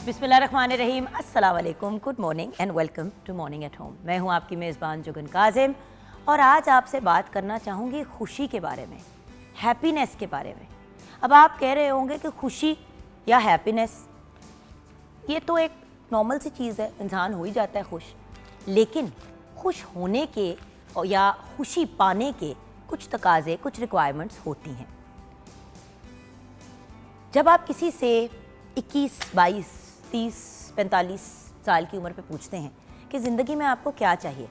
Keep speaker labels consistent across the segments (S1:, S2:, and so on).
S1: बिस्मिल्लाहिर्रहमानिर्रहीम, अस्सलाम वालेकुम, good morning and welcome to morning at home. मैं हूँ आपकी मेज़बान जुगन काजिम और आज आपसे बात करना चाहूँगी खुशी के बारे में, हैप्पीनेस के बारे में। अब आप कह रहे होंगे कि खुशी या हैप्पीनेस ये तो एक नॉर्मल सी चीज़ है, इंसान हो ही जाता है खुश, लेकिन खुश होने के या खुशी पाने के कुछ तकाज़े, कुछ रिक्वायरमेंट्स होती हैं। जब आप किसी से 21, 22, 30, 45 साल की उम्र पे पूछते हैं कि ज़िंदगी में आपको क्या चाहिए,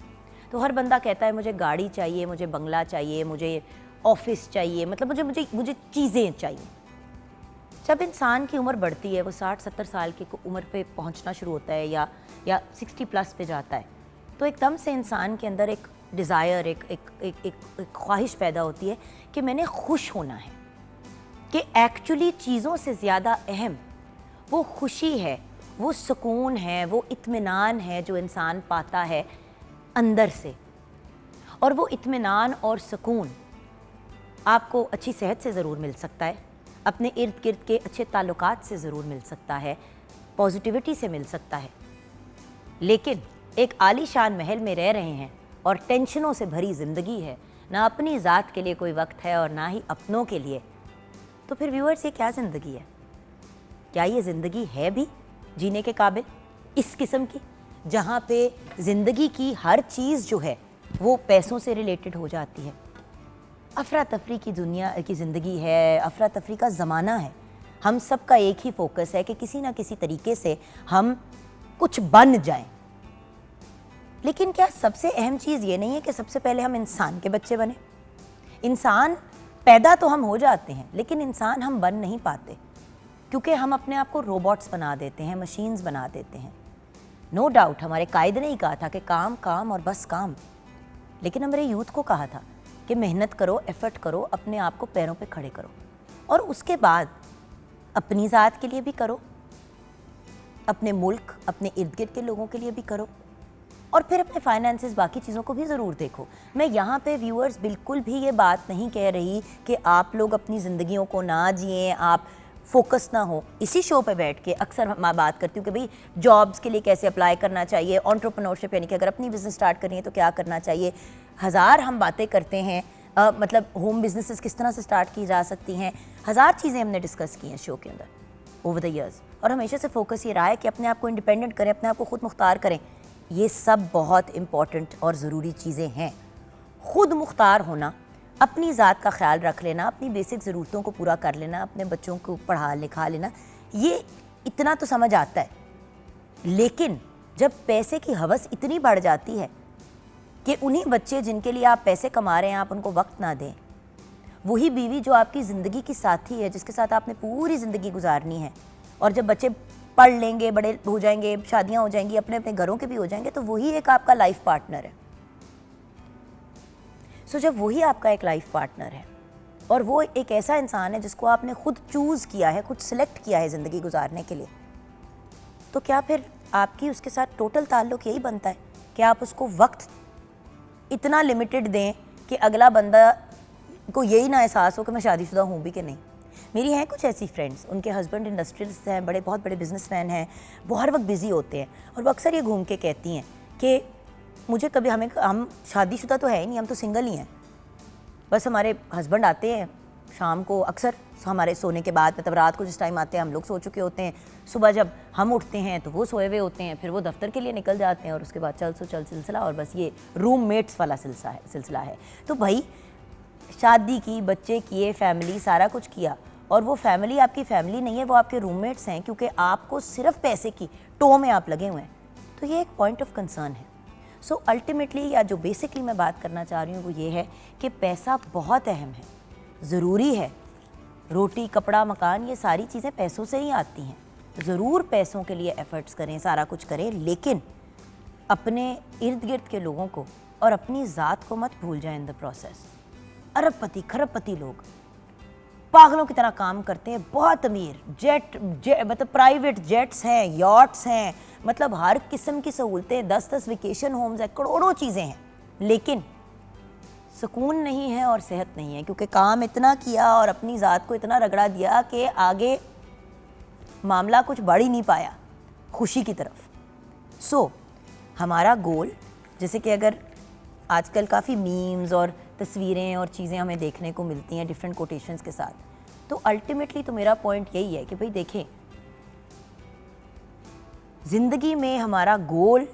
S1: तो हर बंदा कहता है मुझे गाड़ी चाहिए, मुझे बंगला चाहिए, मुझे ऑफिस चाहिए, मतलब मुझे चीज़ें चाहिए। जब इंसान की उम्र बढ़ती है, वो 60-70 साल की उम्र पे पहुंचना शुरू होता है या 60 प्लस पे जाता है, तो एकदम से इंसान के अंदर एक डिज़ायर, एक ख्वाहिश पैदा होती है कि मैंने खुश होना है, कि एक्चुअली चीज़ों से ज़्यादा अहम वो खुशी है, वो सुकून है, वो इत्मीनान है जो इंसान पाता है अंदर से। और वो इत्मीनान और सुकून आपको अच्छी सेहत से ज़रूर मिल सकता है, अपने इर्द गिर्द के अच्छे ताल्लुकात से ज़रूर मिल सकता है, पॉजिटिविटी से मिल सकता है। लेकिन एक आलीशान महल में रह रहे हैं और टेंशनों से भरी ज़िंदगी है, ना अपनी ज़ात के लिए कोई वक्त है और ना ही अपनों के लिए, तो फिर व्यूअर्स ये क्या ज़िंदगी है? क्या ये ज़िंदगी है भी जीने के काबिल, इस किस्म की, जहाँ पे ज़िंदगी की हर चीज़ जो है वो पैसों से रिलेटेड हो जाती है? अफरा तफरी की दुनिया की ज़िंदगी है, अफरा तफरी का ज़माना है। हम सब का एक ही फोकस है कि किसी ना किसी तरीके से हम कुछ बन जाएं। लेकिन क्या सबसे अहम चीज़ ये नहीं है कि सबसे पहले हम इंसान के बच्चे बने? इंसान पैदा तो हम हो जाते हैं, लेकिन इंसान हम बन नहीं पाते, क्योंकि हम अपने आप को रोबोट्स बना देते हैं, मशीन्स बना देते हैं। नो डाउट हमारे कायदे ने ही कहा था कि काम काम और बस काम, लेकिन हमारे यूथ को कहा था कि मेहनत करो, एफर्ट करो, अपने आप को पैरों पे खड़े करो, और उसके बाद अपनी ज़ात के लिए भी करो, अपने मुल्क, अपने इर्द गिर्द के लोगों के लिए भी करो, और फिर अपने फाइनेंसेस, बाकी चीज़ों को भी ज़रूर देखो। मैं यहाँ पे व्यूअर्स बिल्कुल भी ये बात नहीं कह रही कि आप लोग अपनी ज़िंदगियों को ना जिएं, आप फोकस ना हो। इसी शो पे बैठ के अक्सर मैं बात करती हूँ कि भाई जॉब्स के लिए कैसे अप्लाई करना चाहिए, एंटरप्रेन्योरशिप यानी कि अगर अपनी बिज़नेस स्टार्ट करनी है तो क्या करना चाहिए। हज़ार हम बातें करते हैं, मतलब होम बिजनेसेस किस तरह से स्टार्ट की जा सकती हैं, हज़ार चीज़ें हमने डिस्कस की हैं शो के अंदर ओवर द ईयर्स, और हमेशा से फोकस ये रहा है कि अपने आप को इंडिपेंडेंट करें, अपने आप को खुद मुख्तार करें। ये सब बहुत इम्पॉर्टेंट और ज़रूरी चीज़ें हैं। खुद मुख्तार होना, अपनी ज़ात का ख्याल रख लेना, अपनी बेसिक ज़रूरतों को पूरा कर लेना, अपने बच्चों को पढ़ा लिखा लेना, ये इतना तो समझ आता है। लेकिन जब पैसे की हवस इतनी बढ़ जाती है कि उन्हीं बच्चे जिनके लिए आप पैसे कमा रहे हैं आप उनको वक्त ना दें, वही बीवी जो आपकी ज़िंदगी की साथी है, जिसके साथ आपने पूरी ज़िंदगी गुजारनी है, और जब बच्चे पढ़ लेंगे, बड़े हो जाएंगे, शादियां हो जाएंगी, अपने अपने घरों के भी हो जाएंगे, तो वही एक आपका लाइफ पार्टनर है। सो जब वही आपका एक लाइफ पार्टनर है और वो एक ऐसा इंसान है जिसको आपने खुद चूज़ किया है, खुद सिलेक्ट किया है ज़िंदगी गुजारने के लिए, तो क्या फिर आपकी उसके साथ टोटल ताल्लुक़ यही बनता है कि आप उसको वक्त इतना लिमिटेड दें कि अगला बंदा को यही ना एहसास हो कि मैं शादीशुदा हूँ भी कि नहीं। मेरी हैं कुछ ऐसी फ्रेंड्स, उनके हस्बैंड इंडस्ट्रियलिस्ट हैं, बहुत बड़े बिजनेसमैन हैं, वो हर वक्त बिज़ी होते हैं, और वो अक्सर ये घूम के कहती हैं कि मुझे कभी हम शादीशुदा तो है ही नहीं, हम तो सिंगल ही हैं, बस हमारे हस्बैंड आते हैं शाम को, अक्सर हमारे सोने के बाद, मतलब रात को जिस टाइम आते हैं हम लोग सो चुके होते हैं, सुबह जब हम उठते हैं तो वो सोए हुए होते हैं, फिर वो दफ्तर के लिए निकल जाते हैं, और उसके बाद चल सिलसिला, और बस ये रूममेट्स वाला सिलसिला है। तो भाई शादी की, बच्चे किए, फैमिली, सारा कुछ किया, और वो फैमिली आपकी फैमिली नहीं है, वो आपके रूममेट्स हैं, क्योंकि आपको सिर्फ पैसे की टो में आप लगे हुए हैं। तो ये एक पॉइंट ऑफ कंसर्न है। सो अल्टीमेटली, या जो बेसिकली मैं बात करना चाह रही हूँ वो ये है कि पैसा बहुत अहम है, ज़रूरी है। रोटी, कपड़ा, मकान, ये सारी चीज़ें पैसों से ही आती हैं। ज़रूर पैसों के लिए एफ़र्ट्स करें, सारा कुछ करें, लेकिन अपने इर्द गिर्द के लोगों को और अपनी ज़ात को मत भूल जाएं इन द प्रोसेस। अरबपति खरबपति लोग पागलों की तरह काम करते हैं, बहुत अमीर, मतलब प्राइवेट जेट्स हैं, यॉट्स हैं, मतलब हर किस्म की सहूलतें, 10-10 वेकेशन होम्स हैं, करोड़ों चीज़ें हैं, लेकिन सुकून नहीं है और सेहत नहीं है, क्योंकि काम इतना किया और अपनी ज़ात को इतना रगड़ा दिया कि आगे मामला कुछ बढ़ ही नहीं पाया। खुशी की तरफ। सो हमारा गोल, जैसे कि अगर आजकल काफ़ी मीम्स और तस्वीरें और चीज़ें हमें देखने को मिलती हैं डिफरेंट कोटेशंस के साथ, तो अल्टीमेटली तो मेरा पॉइंट यही है कि भाई देखें, ज़िंदगी में हमारा गोल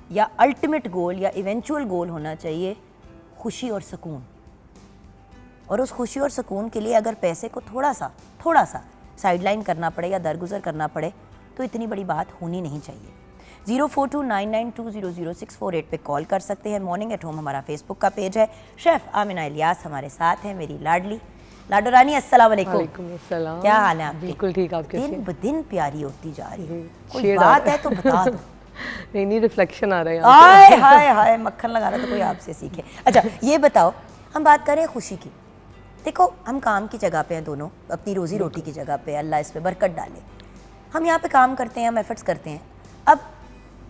S1: या अल्टीमेट गोल या इवेंचुअल गोल होना चाहिए खुशी और सुकून। और उस खुशी और सुकून के लिए अगर पैसे को थोड़ा सा साइडलाइन करना पड़े या दरगुजर करना पड़े तो इतनी बड़ी बात होनी नहीं चाहिए। 042992000648 पे कॉल कर सकते हैं। मॉर्निंग एट होम हमारा फेसबुक का पेज है। शेफ़ आमिना इलियास हमारे साथ हैं, मेरी लाडली लाडो रानी। अस्सलाम वालेकुम। क्या हाल है आपके?
S2: बिल्कुल ठीक। आप कैसे?
S1: दिन ब दिन प्यारी होती जा रही है। कोई बात है तो बता दो।
S2: नहीं रिफ्लेक्शन आ रहा है।
S1: हाय हाय हाय, मक्खन लगाना तो कोई आपसे सीखे। अच्छा ये बताओ, हम बात कर रहे हैं खुशी की। देखो हम काम की जगह पे हैं दोनों, अपनी रोजी रोटी की जगह पे, अल्लाह इस पे बरकत डाले। हम यहाँ पे काम करते हैं, हम एफर्ट्स करते हैं। अब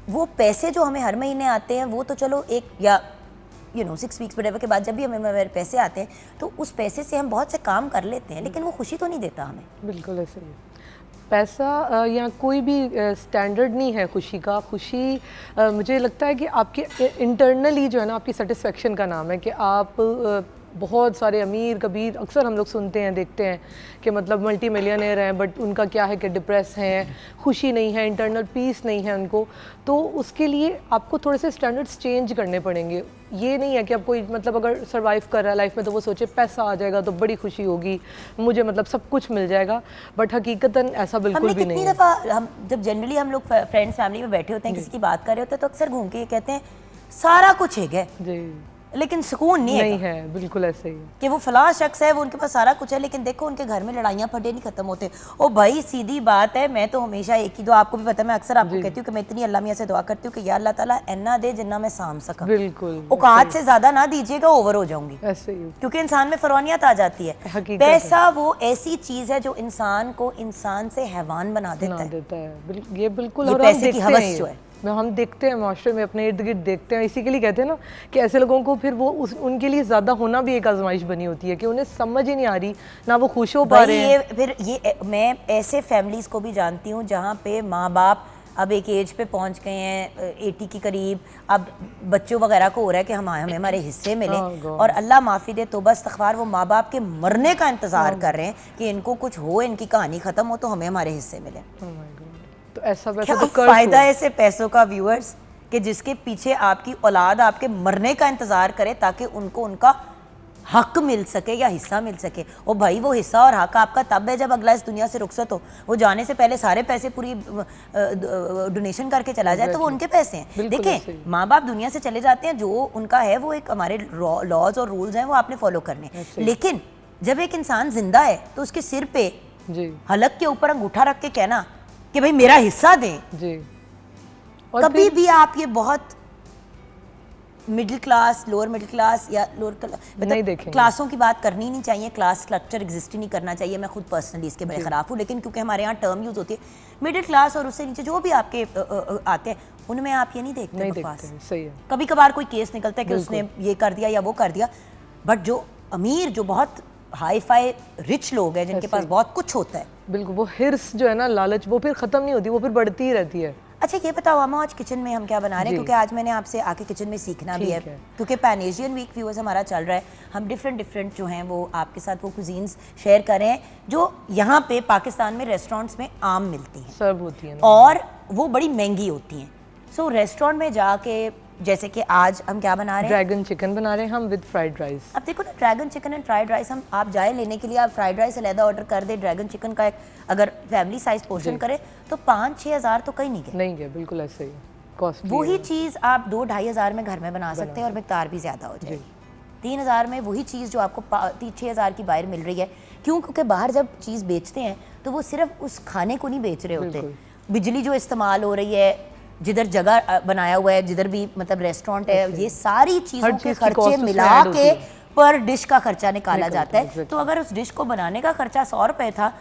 S1: वो पैसे जो हमें हर महीने आते हैं वो तो चलो एक या 6 वीक्स वगैरह के बाद जब भी हमें पैसे आते हैं तो उस पैसे से हम बहुत से काम कर लेते हैं, लेकिन वो खुशी तो नहीं देता हमें।
S2: बिल्कुल ऐसे ही। पैसा या कोई भी स्टैंडर्ड नहीं है खुशी का। खुशी मुझे लगता है कि आपके इंटरनली जो है ना, आपकी सेटिस्फेक्शन का नाम है कि आप बहुत सारे अमीर कबीर अक्सर हम लोग सुनते हैं, देखते हैं कि मतलब मल्टी मिलियनर हैं बट उनका क्या है कि डिप्रेस हैं, खुशी नहीं है, इंटरनल पीस नहीं है उनको। तो उसके लिए आपको थोड़े से स्टैंडर्ड्स चेंज करने पड़ेंगे। ये नहीं है कि आप कोई मतलब अगर सर्वाइव कर रहा है लाइफ में तो वो सोचे पैसा आ जाएगा तो बड़ी खुशी होगी, मुझे मतलब सब कुछ मिल जाएगा। बट हकीकतन ऐसा बिल्कुल भी नहीं है।
S1: दफ़ा हम जब जनरली हम लोग फ्रेंड्स फैमिली में बैठे होते हैं, किसी की बात कर रहे होते हैं तो अक्सर घूम के ये कहते हैं सारा कुछ है जी, लेकिन सुकून नहीं है।
S2: बिल्कुल ऐसे ही
S1: कि वो फलां शख्स है, वो उनके पास सारा कुछ है, लेकिन देखो उनके घर में लड़ाइयाँ फटे नहीं खत्म होते। ओ भाई सीधी बात है, मैं तो हमेशा एक ही दुआ, आपको भी पता है, मैं अक्सर आपको कहती हूँ कि मैं इतनी अल्लाह मियां से दुआ करती हूँ कि या अल्लाह ताला इन्ना दे जिन्ना मैं साम सका।
S2: बिल्कुल
S1: औकात से ज्यादा ना दीजिएगा, ओवर हो जाऊंगी
S2: ऐसे ही,
S1: क्योंकि इंसान में फरौनियत आ जाती है। पैसा वो ऐसी चीज है जो इंसान को इंसान से हैवान बना देता
S2: है। ये बिल्कुल
S1: पैसे की हवस जो है
S2: हम देखते हैं माशरे में, अपने इर्द गिर्द देखते हैं। इसी के लिए कहते हैं ना कि ऐसे लोगों को फिर वो उनके लिए ज़्यादा होना भी एक आजमाइश बनी होती है कि उन्हें समझ ही नहीं आ रही, ना वो खुश हो पा रहे हैं।
S1: फिर ये मैं ऐसे फैमिलीज़ को भी जानती हूँ जहाँ पे माँ बाप अब एक एज पे पहुँच गए हैं 80 के करीब, अब बच्चों वगैरह को हो रहा है कि हमें हमारे हिस्से मिले, और अल्लाह माफ़ी दे तौबा इस्तग़फ़ार, वो माँ बाप के मरने का इंतज़ार कर रहे हैं कि इनको कुछ हो, इनकी कहानी ख़त्म हो तो हमें हमारे हिस्से मिले।
S2: तो ऐसा वैसा
S1: तो फायदा है ऐसे पैसों का व्यूअर्स कि जिसके पीछे आपकी औलाद आपके मरने का इंतजार करे ताकि उनको उनका हक मिल सके या हिस्सा मिल सके। और भाई वो हिस्सा और हक आपका तब है जब अगला इस दुनिया से रुखसत हो। वो जाने से पहले सारे पैसे पूरी डोनेशन करके चला जाए तो वो उनके पैसे हैं। देखें माँ बाप दुनिया से चले जाते हैं, जो उनका है वो एक हमारे लॉज और रूल्स हैं वो आपने फॉलो करने, लेकिन जब एक इंसान जिंदा है तो उसके सिर पे हलक के ऊपर अंगूठा रख के कहना कि भाई मेरा हिस्सा दें जी। और कभी भी आप ये बहुत middle class, lower middle class या लोअर मतलब क्लासों की बात करनी नहीं चाहिए। क्लास स्ट्रक्चर एग्जिस्ट ही नहीं करना चाहिए। मैं खुद पर्सनली इसके बड़े खिलाफ हूँ, लेकिन क्योंकि हमारे यहाँ टर्म यूज होती है मिडिल क्लास और उससे नीचे जो भी आपके आते हैं उनमें आप ये नहीं देखते।
S2: सही है।
S1: कभी कभार कोई केस निकलता है कि उसने ये कर दिया या वो कर दिया, बट जो अमीर, जो बहुत हाई फाई रिच लोग हैं जिनके पास बहुत कुछ होता है, बिल्कुल
S2: वो हिर्स जो है ना, लालच, वो फिर खत्म नहीं होती, वो फिर बढ़ती ही रहती है।
S1: अच्छा ये बताओ अम्मा, आज किचन में हम क्या बना रहे हैं? क्योंकि आज मैंने आपसे आके किचन में सीखना भी है, क्योंकि पैन एशियन वीक व्यूअर्स हमारा चल रहा है। हम डिफरेंट जो हैं वो आपके साथ वो कुजीन्स शेयर कर रहे हैं जो यहाँ पे पाकिस्तान में रेस्टोरेंट्स में आम मिलती हैं,
S2: सर्व होती हैं,
S1: और वो बड़ी महंगी होती हैं। सो रेस्टोरेंट में जाके, जैसे कि आज हम क्या बना रहे हैं,
S2: ड्रैगन चिकन बना रहे हैं हम विद फ्राइड राइस।
S1: अब देखो ना, dragon chicken and fried rice, हम आप जाए लेने के लिए, आप फ्राइड राइस अलहदा ऑर्डर कर दे, ड्रैगन चिकन का एक अगर फैमिली साइज पोर्शन करे तो 5-6 हज़ार तो कहीं नहीं गए।
S2: बिल्कुल ऐसे ही कॉस्ट।
S1: वही चीज़ आप 2-2.5 हज़ार में घर में बना सकते हैं और मिकदार भी ज़्यादा हो जाएगी। 3 हज़ार में वही चीज़ जो आपको 6 हज़ार की बाहर मिल रही है। क्यों? क्योंकि बाहर जब चीज़ बेचते हैं तो वो सिर्फ उस खाने को नहीं बेच रहे होते, बिजली जो इस्तेमाल हो रही है, जिधर जगह बनाया हुआ है, जिधर भी मतलब रेस्टोरेंट है, ये सारी चीज़ों के खर्चे मिला के पर डिश का खर्चा निकाला जाता है। तो अगर उस डिश को बनाने का खर्चा 100 रुपये था,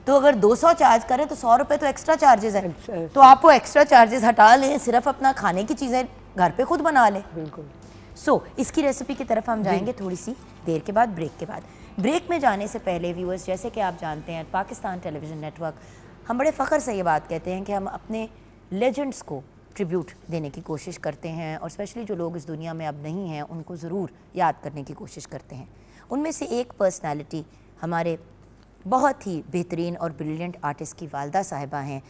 S1: तो अगर 200 चार्ज करें तो 100 रुपये तो एक्स्ट्रा चार्जेस है। तो आप वो एक्स्ट्रा चार्जेस हटा लें, सिर्फ अपना खाने की चीज़ें घर पे खुद बना लें।
S2: बिल्कुल।
S1: इसकी रेसिपी की तरफ हम जाएंगे थोड़ी सी देर के बाद, ब्रेक के बाद। ब्रेक में जाने से पहले व्यूअर्स, जैसे कि आप जानते हैं पाकिस्तान टेलीविज़न नेटवर्क हम बड़े फ़ख्र से ये बात कहते हैं कि हम अपने लेजेंड्स को ट्रिब्यूट देने की कोशिश करते हैं, और स्पेशली जो लोग इस दुनिया में अब नहीं हैं उनको ज़रूर याद करने की कोशिश करते हैं। उनमें से एक पर्सनालिटी हमारे बहुत ही बेहतरीन और ब्रिलियंट आर्टिस्ट की वालदा साहिबा हैं,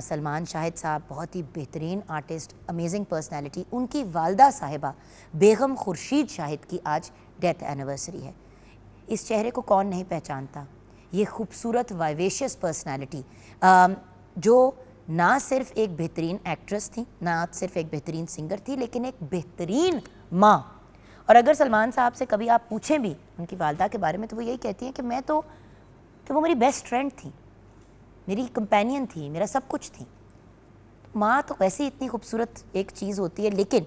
S1: सलमान शाहिद साहब, बहुत ही बेहतरीन आर्टिस्ट, अमेजिंग पर्सनालिटी। उनकी वालदा साहिबा बेगम खुर्शीद शाहिद की आज डेथ एनिवर्सरी है। इस चेहरे को कौन नहीं पहचानता, ये खूबसूरत वाइवेशियस पर्सनालिटी जो ना सिर्फ एक बेहतरीन एक्ट्रेस थी, ना सिर्फ एक बेहतरीन सिंगर थी, लेकिन एक बेहतरीन माँ। और अगर सलमान साहब से कभी आप पूछें भी उनकी वालदा के बारे में तो वो यही कहती हैं कि वो मेरी बेस्ट फ्रेंड थी, मेरी कंपेनियन थी, मेरा सब कुछ थी। तो माँ तो वैसे ही इतनी खूबसूरत एक चीज़ होती है, लेकिन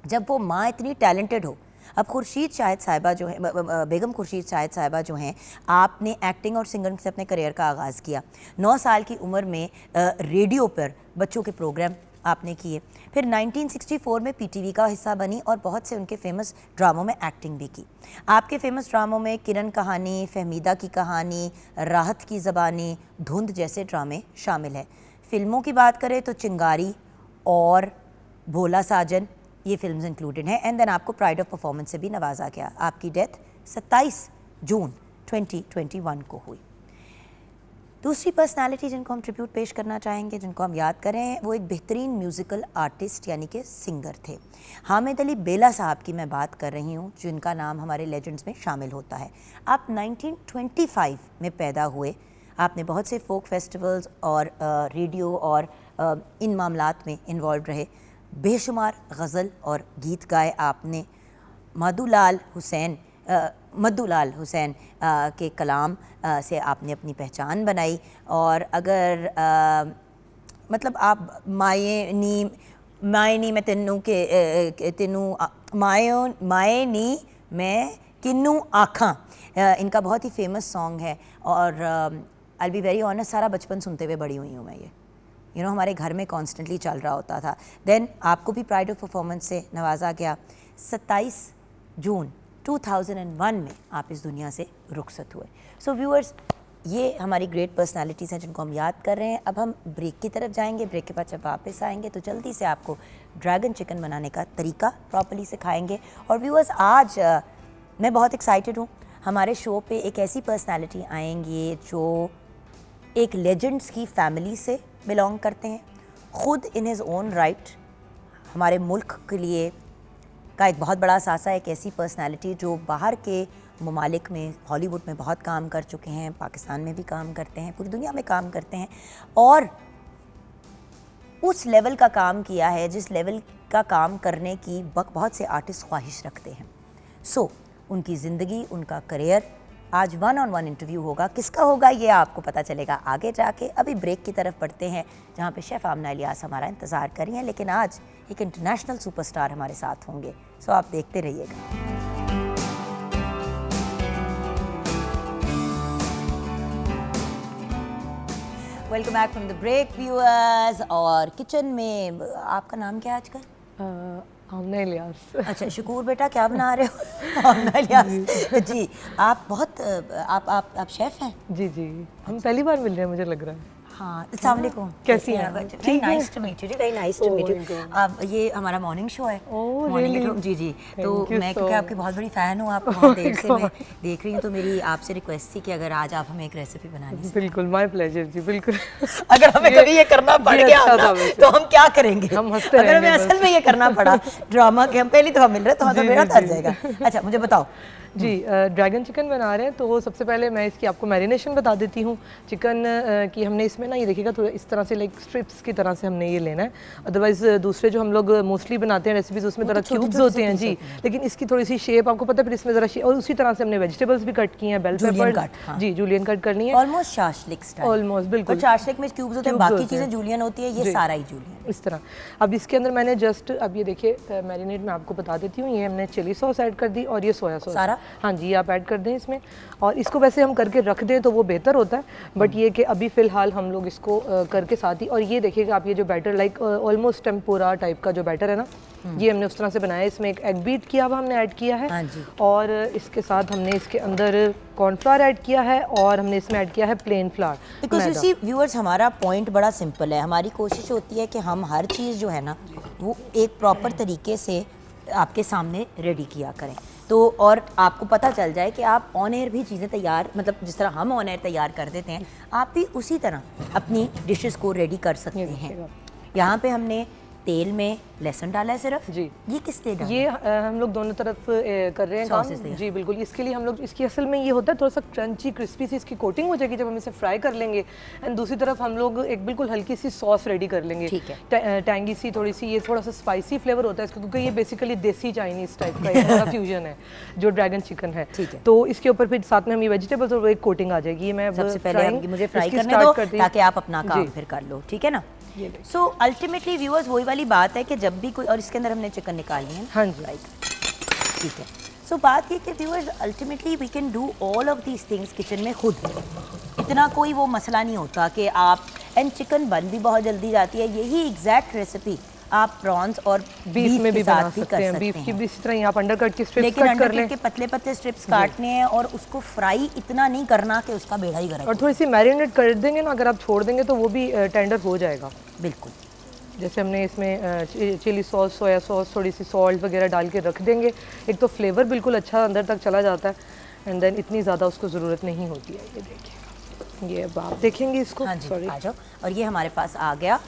S1: जब वो माँ इतनी टैलेंटेड हो। अब खुर्शीद शाहिद साहिबा जो है, बेगम खुर्शीद शाहिद साहिबा जो हैं, आपने एक्टिंग और सिंगिंग से अपने करियर का आगाज़ किया। 9 साल की उम्र में रेडियो पर बच्चों के प्रोग्राम आपने किए, फिर 1964 में पीटीवी का हिस्सा बनी और बहुत से उनके फेमस ड्रामों में एक्टिंग भी की। आपके फेमस ड्रामों में किरण कहानी, फहमीदा की कहानी, राहत की ज़बानी, धुंध जैसे ड्रामे शामिल हैं। फिल्मों की बात करें तो चिंगारी और भोला साजन, ये फिल्म्स इंक्लूडेड हैं। एंड देन आपको प्राइड ऑफ परफॉर्मेंस से भी नवाजा गया। आपकी डेथ 27 जून 2021 को हुई। दूसरी पर्सनालिटी जिनको हम ट्रिब्यूट पेश करना चाहेंगे, जिनको हम याद करें, वो एक बेहतरीन म्यूज़िकल आर्टिस्ट यानी कि सिंगर थे। हामिद अली बेला साहब की मैं बात कर रही हूँ, जिनका नाम हमारे लेजेंड्स में शामिल होता है। आप 1925 में पैदा हुए। आपने बहुत से फोक फेस्टिवल्स और रेडियो और इन मामलात में इन्वॉल्व रहे। बेशुमार गज़ल और गीत गाए आपने। मधुलाल हुसैन के कलाम से आपने अपनी पहचान बनाई। और अगर मतलब आप माए नी मैं तेनू के तेनू माए नी मैं किन्नू आँखां, इनका बहुत ही फेमस सॉन्ग है। और आई बी वेरी ऑनेस्ट, सारा बचपन सुनते हुए बड़ी हुई हूँ मैं ये। हमारे घर में कॉन्स्टेंटली चल रहा होता था। देन आपको भी प्राइड ऑफ परफॉर्मेंस से नवाजा गया। 27 जून 2001 में आप इस दुनिया से रुखसत हुए। सो व्यूअर्स, ये हमारी ग्रेट पर्सनालिटीज़ हैं जिनको हम याद कर रहे हैं। अब हम ब्रेक की तरफ जाएंगे। ब्रेक के बाद जब वापस आएंगे तो जल्दी से आपको ड्रैगन चिकन बनाने का तरीका प्रॉपर्ली सिखाएंगे। और व्यूअर्स, आज मैं बहुत एक्साइटेड हूँ। हमारे शो पे एक ऐसी पर्सनालिटी आएंगी जो एक लेजेंड्स की फैमिली से बिलोंग करते हैं, ख़ुद इन हिज़ ओन राइट हमारे मुल्क के लिए का एक बहुत बड़ा सासा। एक ऐसी पर्सनालिटी जो बाहर के ममालिक में, हॉलीवुड में बहुत काम कर चुके हैं, पाकिस्तान में भी काम करते हैं, पूरी दुनिया में काम करते हैं, और उस लेवल का काम किया है जिस लेवल का काम करने की बहुत से आर्टिस्ट ख्वाहिश रखते हैं। सो उनकी ज़िंदगी, उनका करियर, आज 1-on-1 इंटरव्यू होगा। किसका होगा ये आपको पता चलेगा आगे जाके। अभी ब्रेक की तरफ बढ़ते हैं जहाँ पे शेफ़ आमना इलियास हमारा इंतज़ार कर रही हैं, लेकिन आज एक इंटरनेशनल सुपरस्टार हमारे साथ होंगे। सो आप देखते रहिएगा। Welcome back from the break viewers. और किचन में आपका नाम क्या है आजकल?
S2: आमना इलियास।
S1: अच्छा शकूर बेटा, क्या बना रहे हो? आमना इलियास जी। आप बहुत आप शेफ़ हैं?
S2: जी जी, हम पहली बार मिल रहे हैं मुझे लग रहा है।
S1: हाँ, अस्सलाम वालेकुम।
S2: कैसी हैं?
S1: ठीक है, नाइस टू मीट यू जी, very nice to meet you. अब ये हमारा मॉर्निंग शो है। मॉर्निंग जी जी। तो मैं क्योंकि आपकी बहुत बड़ी फ़ैन हूँ, आप बहुत देर से मैं देख रही हूँ, तो मेरी आपसे रिक्वेस्ट थी कि अगर आज आप हमें एक रेसिपी बनानी।
S2: बिल्कुल, माय प्लेजर जी, बिल्कुल।
S1: अगर हमें कभी ये करना पड़ गया तो हम क्या करेंगे?
S2: हम हंसते
S1: अगर हमें असल में ये करना पड़ा ड्रामा के, हम पहली दफ़ा मिल रहे तो हमारा बेड़ा तर जाएगा। अच्छा मुझे बताओ
S2: जी। ड्रैगन चिकन बना रहे हैं, तो सबसे पहले मैं इसकी आपको मैरिनेशन बता देती हूँ। चिकन की हमने इसमें ना, ये देखिएगा थोड़ा इस तरह से लाइक स्ट्रिप्स की तरह से हमने ये लेना है। अदरवाइज़ दूसरे जो हम लोग मोस्टली बनाते हैं रेसिपीज़, उसमें ज़रा क्यूब्स होते हैं जी, लेकिन इसकी थोड़ी सी शेप आपको पता है, फिर इसमें ज़रा शेप। और उसी तरह से हमने वेजिटेबल्स भी कट किए हैं, बेल पेपर जी, जूलियन कट करनी है।
S1: Almost shashlik style.
S2: ऑलमोस्ट बिल्कुल,
S1: शाशलिक में क्यूब्स होते हैं, बाकी चीज़ें जूलियन होती है, ये सारा ही जूलियन
S2: इस तरह। अब इसके अंदर मैंने जस्ट अब ये देखिए मैरिनेट में आपको बता देती हूँ, ये हमने चिली सॉस ऐड कर दी और ये सोया सॉस।
S1: सारा
S2: हाँ जी, आप ऐड कर दें इसमें, और इसको वैसे हम करके रख दें तो वो बेहतर होता है, बट ये कि अभी फ़िलहाल हम लोग इसको करके साथ ही, और ये देखिएगा आप, ये जो batter like almost tempura type का जो बैटर है ना, ये हमने उस तरह से बनाया है। इसमें एक एग बीट किया हुआ हमने ऐड किया है,
S1: हाँ जी।
S2: और इसके साथ हमने इसके अंदर कॉर्नफ्लावर ऐड किया है, और हमने इसमें ऐड किया है plain flour.
S1: Because you see viewers, हमारा पॉइंट बड़ा सिंपल है। हमारी कोशिश होती है कि हम हर चीज़ जो है ना वो एक प्रॉपर तरीके से आपके सामने रेडी किया करें, तो और आपको पता चल जाए कि आप ऑन एयर भी चीज़ें तैयार, मतलब जिस तरह हम ऑन एयर तैयार कर देते हैं, आप भी उसी तरह अपनी डिशेस को रेडी कर सकते हैं। यहाँ पे हमने तेल में लहसुन डाला है सिर्फ
S2: जी।
S1: ये किस लिए डाला?
S2: ये हम लोग दोनों तरफ कर रहे हैं
S1: Sauces
S2: काम।
S1: हैं।
S2: जी बिल्कुल, इसके लिए हम लोग, इसकी असल में ये होता है थोड़ा सा क्रंची क्रिस्पी सी इसकी कोटिंग हो जाएगी जब हम इसे फ्राई कर लेंगे, एंड दूसरी तरफ हम लोग एक बिल्कुल हल्की सी सॉस रेडी कर लेंगे।
S1: ठीक है।
S2: टैंगी सी थोड़ी सी, ये थोड़ा सा स्पाइसी फ्लेवर होता है इसका, क्योंकि ये बेसिकली देसी चाइनीज टाइप का एक बड़ा फ्यूजन है जो ड्रैगन चिकन है।
S1: ठीक है।
S2: तो इसके ऊपर फिर साथ में हम ये वेजिटेबल्स और वो एक कोटिंग आ जाएगी। ये मैं
S1: सबसे पहले मुझे फ्राई करने दो ताकि आप अपना काम फिर कर लो, ठीक है ना? सो अल्टीमेटली व्यूअर्स वही वाली बात है कि जब भी कोई, और इसके अंदर हमने चिकन निकाली है।
S2: हाँ जी,
S1: ठीक है। सो बात ये कि viewers ultimately we can do all of these things kitchen में खुद, इतना कोई वो मसला नहीं होता कि आप, एंड चिकन बन भी बहुत जल्दी जाती है। यही एग्जैक्ट रेसिपी आप प्रॉन्स और
S2: बीफ में भी बना
S1: कर
S2: सकते हैं। बीफ की भी इसी तरह ही आप अंडरकट की स्ट्रिप्स
S1: लेकिन
S2: कट कर लें,
S1: अंडरकट के पतले पतले स्ट्रिप्स काटने हैं और उसको फ्राई इतना नहीं करना कि उसका बेड़ा ही गर्म।
S2: और थोड़ी सी मैरिनेट कर देंगे ना अगर आप छोड़ देंगे तो वो भी टेंडर हो जाएगा।
S1: बिल्कुल।
S2: जैसे हमने इसमें चिली सॉस, सोया सॉस, थोड़ी सी सॉल्ट वगैरह डाल के रख देंगे, एक तो फ्लेवर बिल्कुल अच्छा अंदर तक चला जाता है, एंड देन इतनी ज़्यादा उसको ज़रूरत नहीं होती है। ये देखिए, ये अब आप देखेंगे इसको।
S1: हाँ जी,
S2: सॉरी,
S1: आ जाओ। और ये हमारे पास आ गया।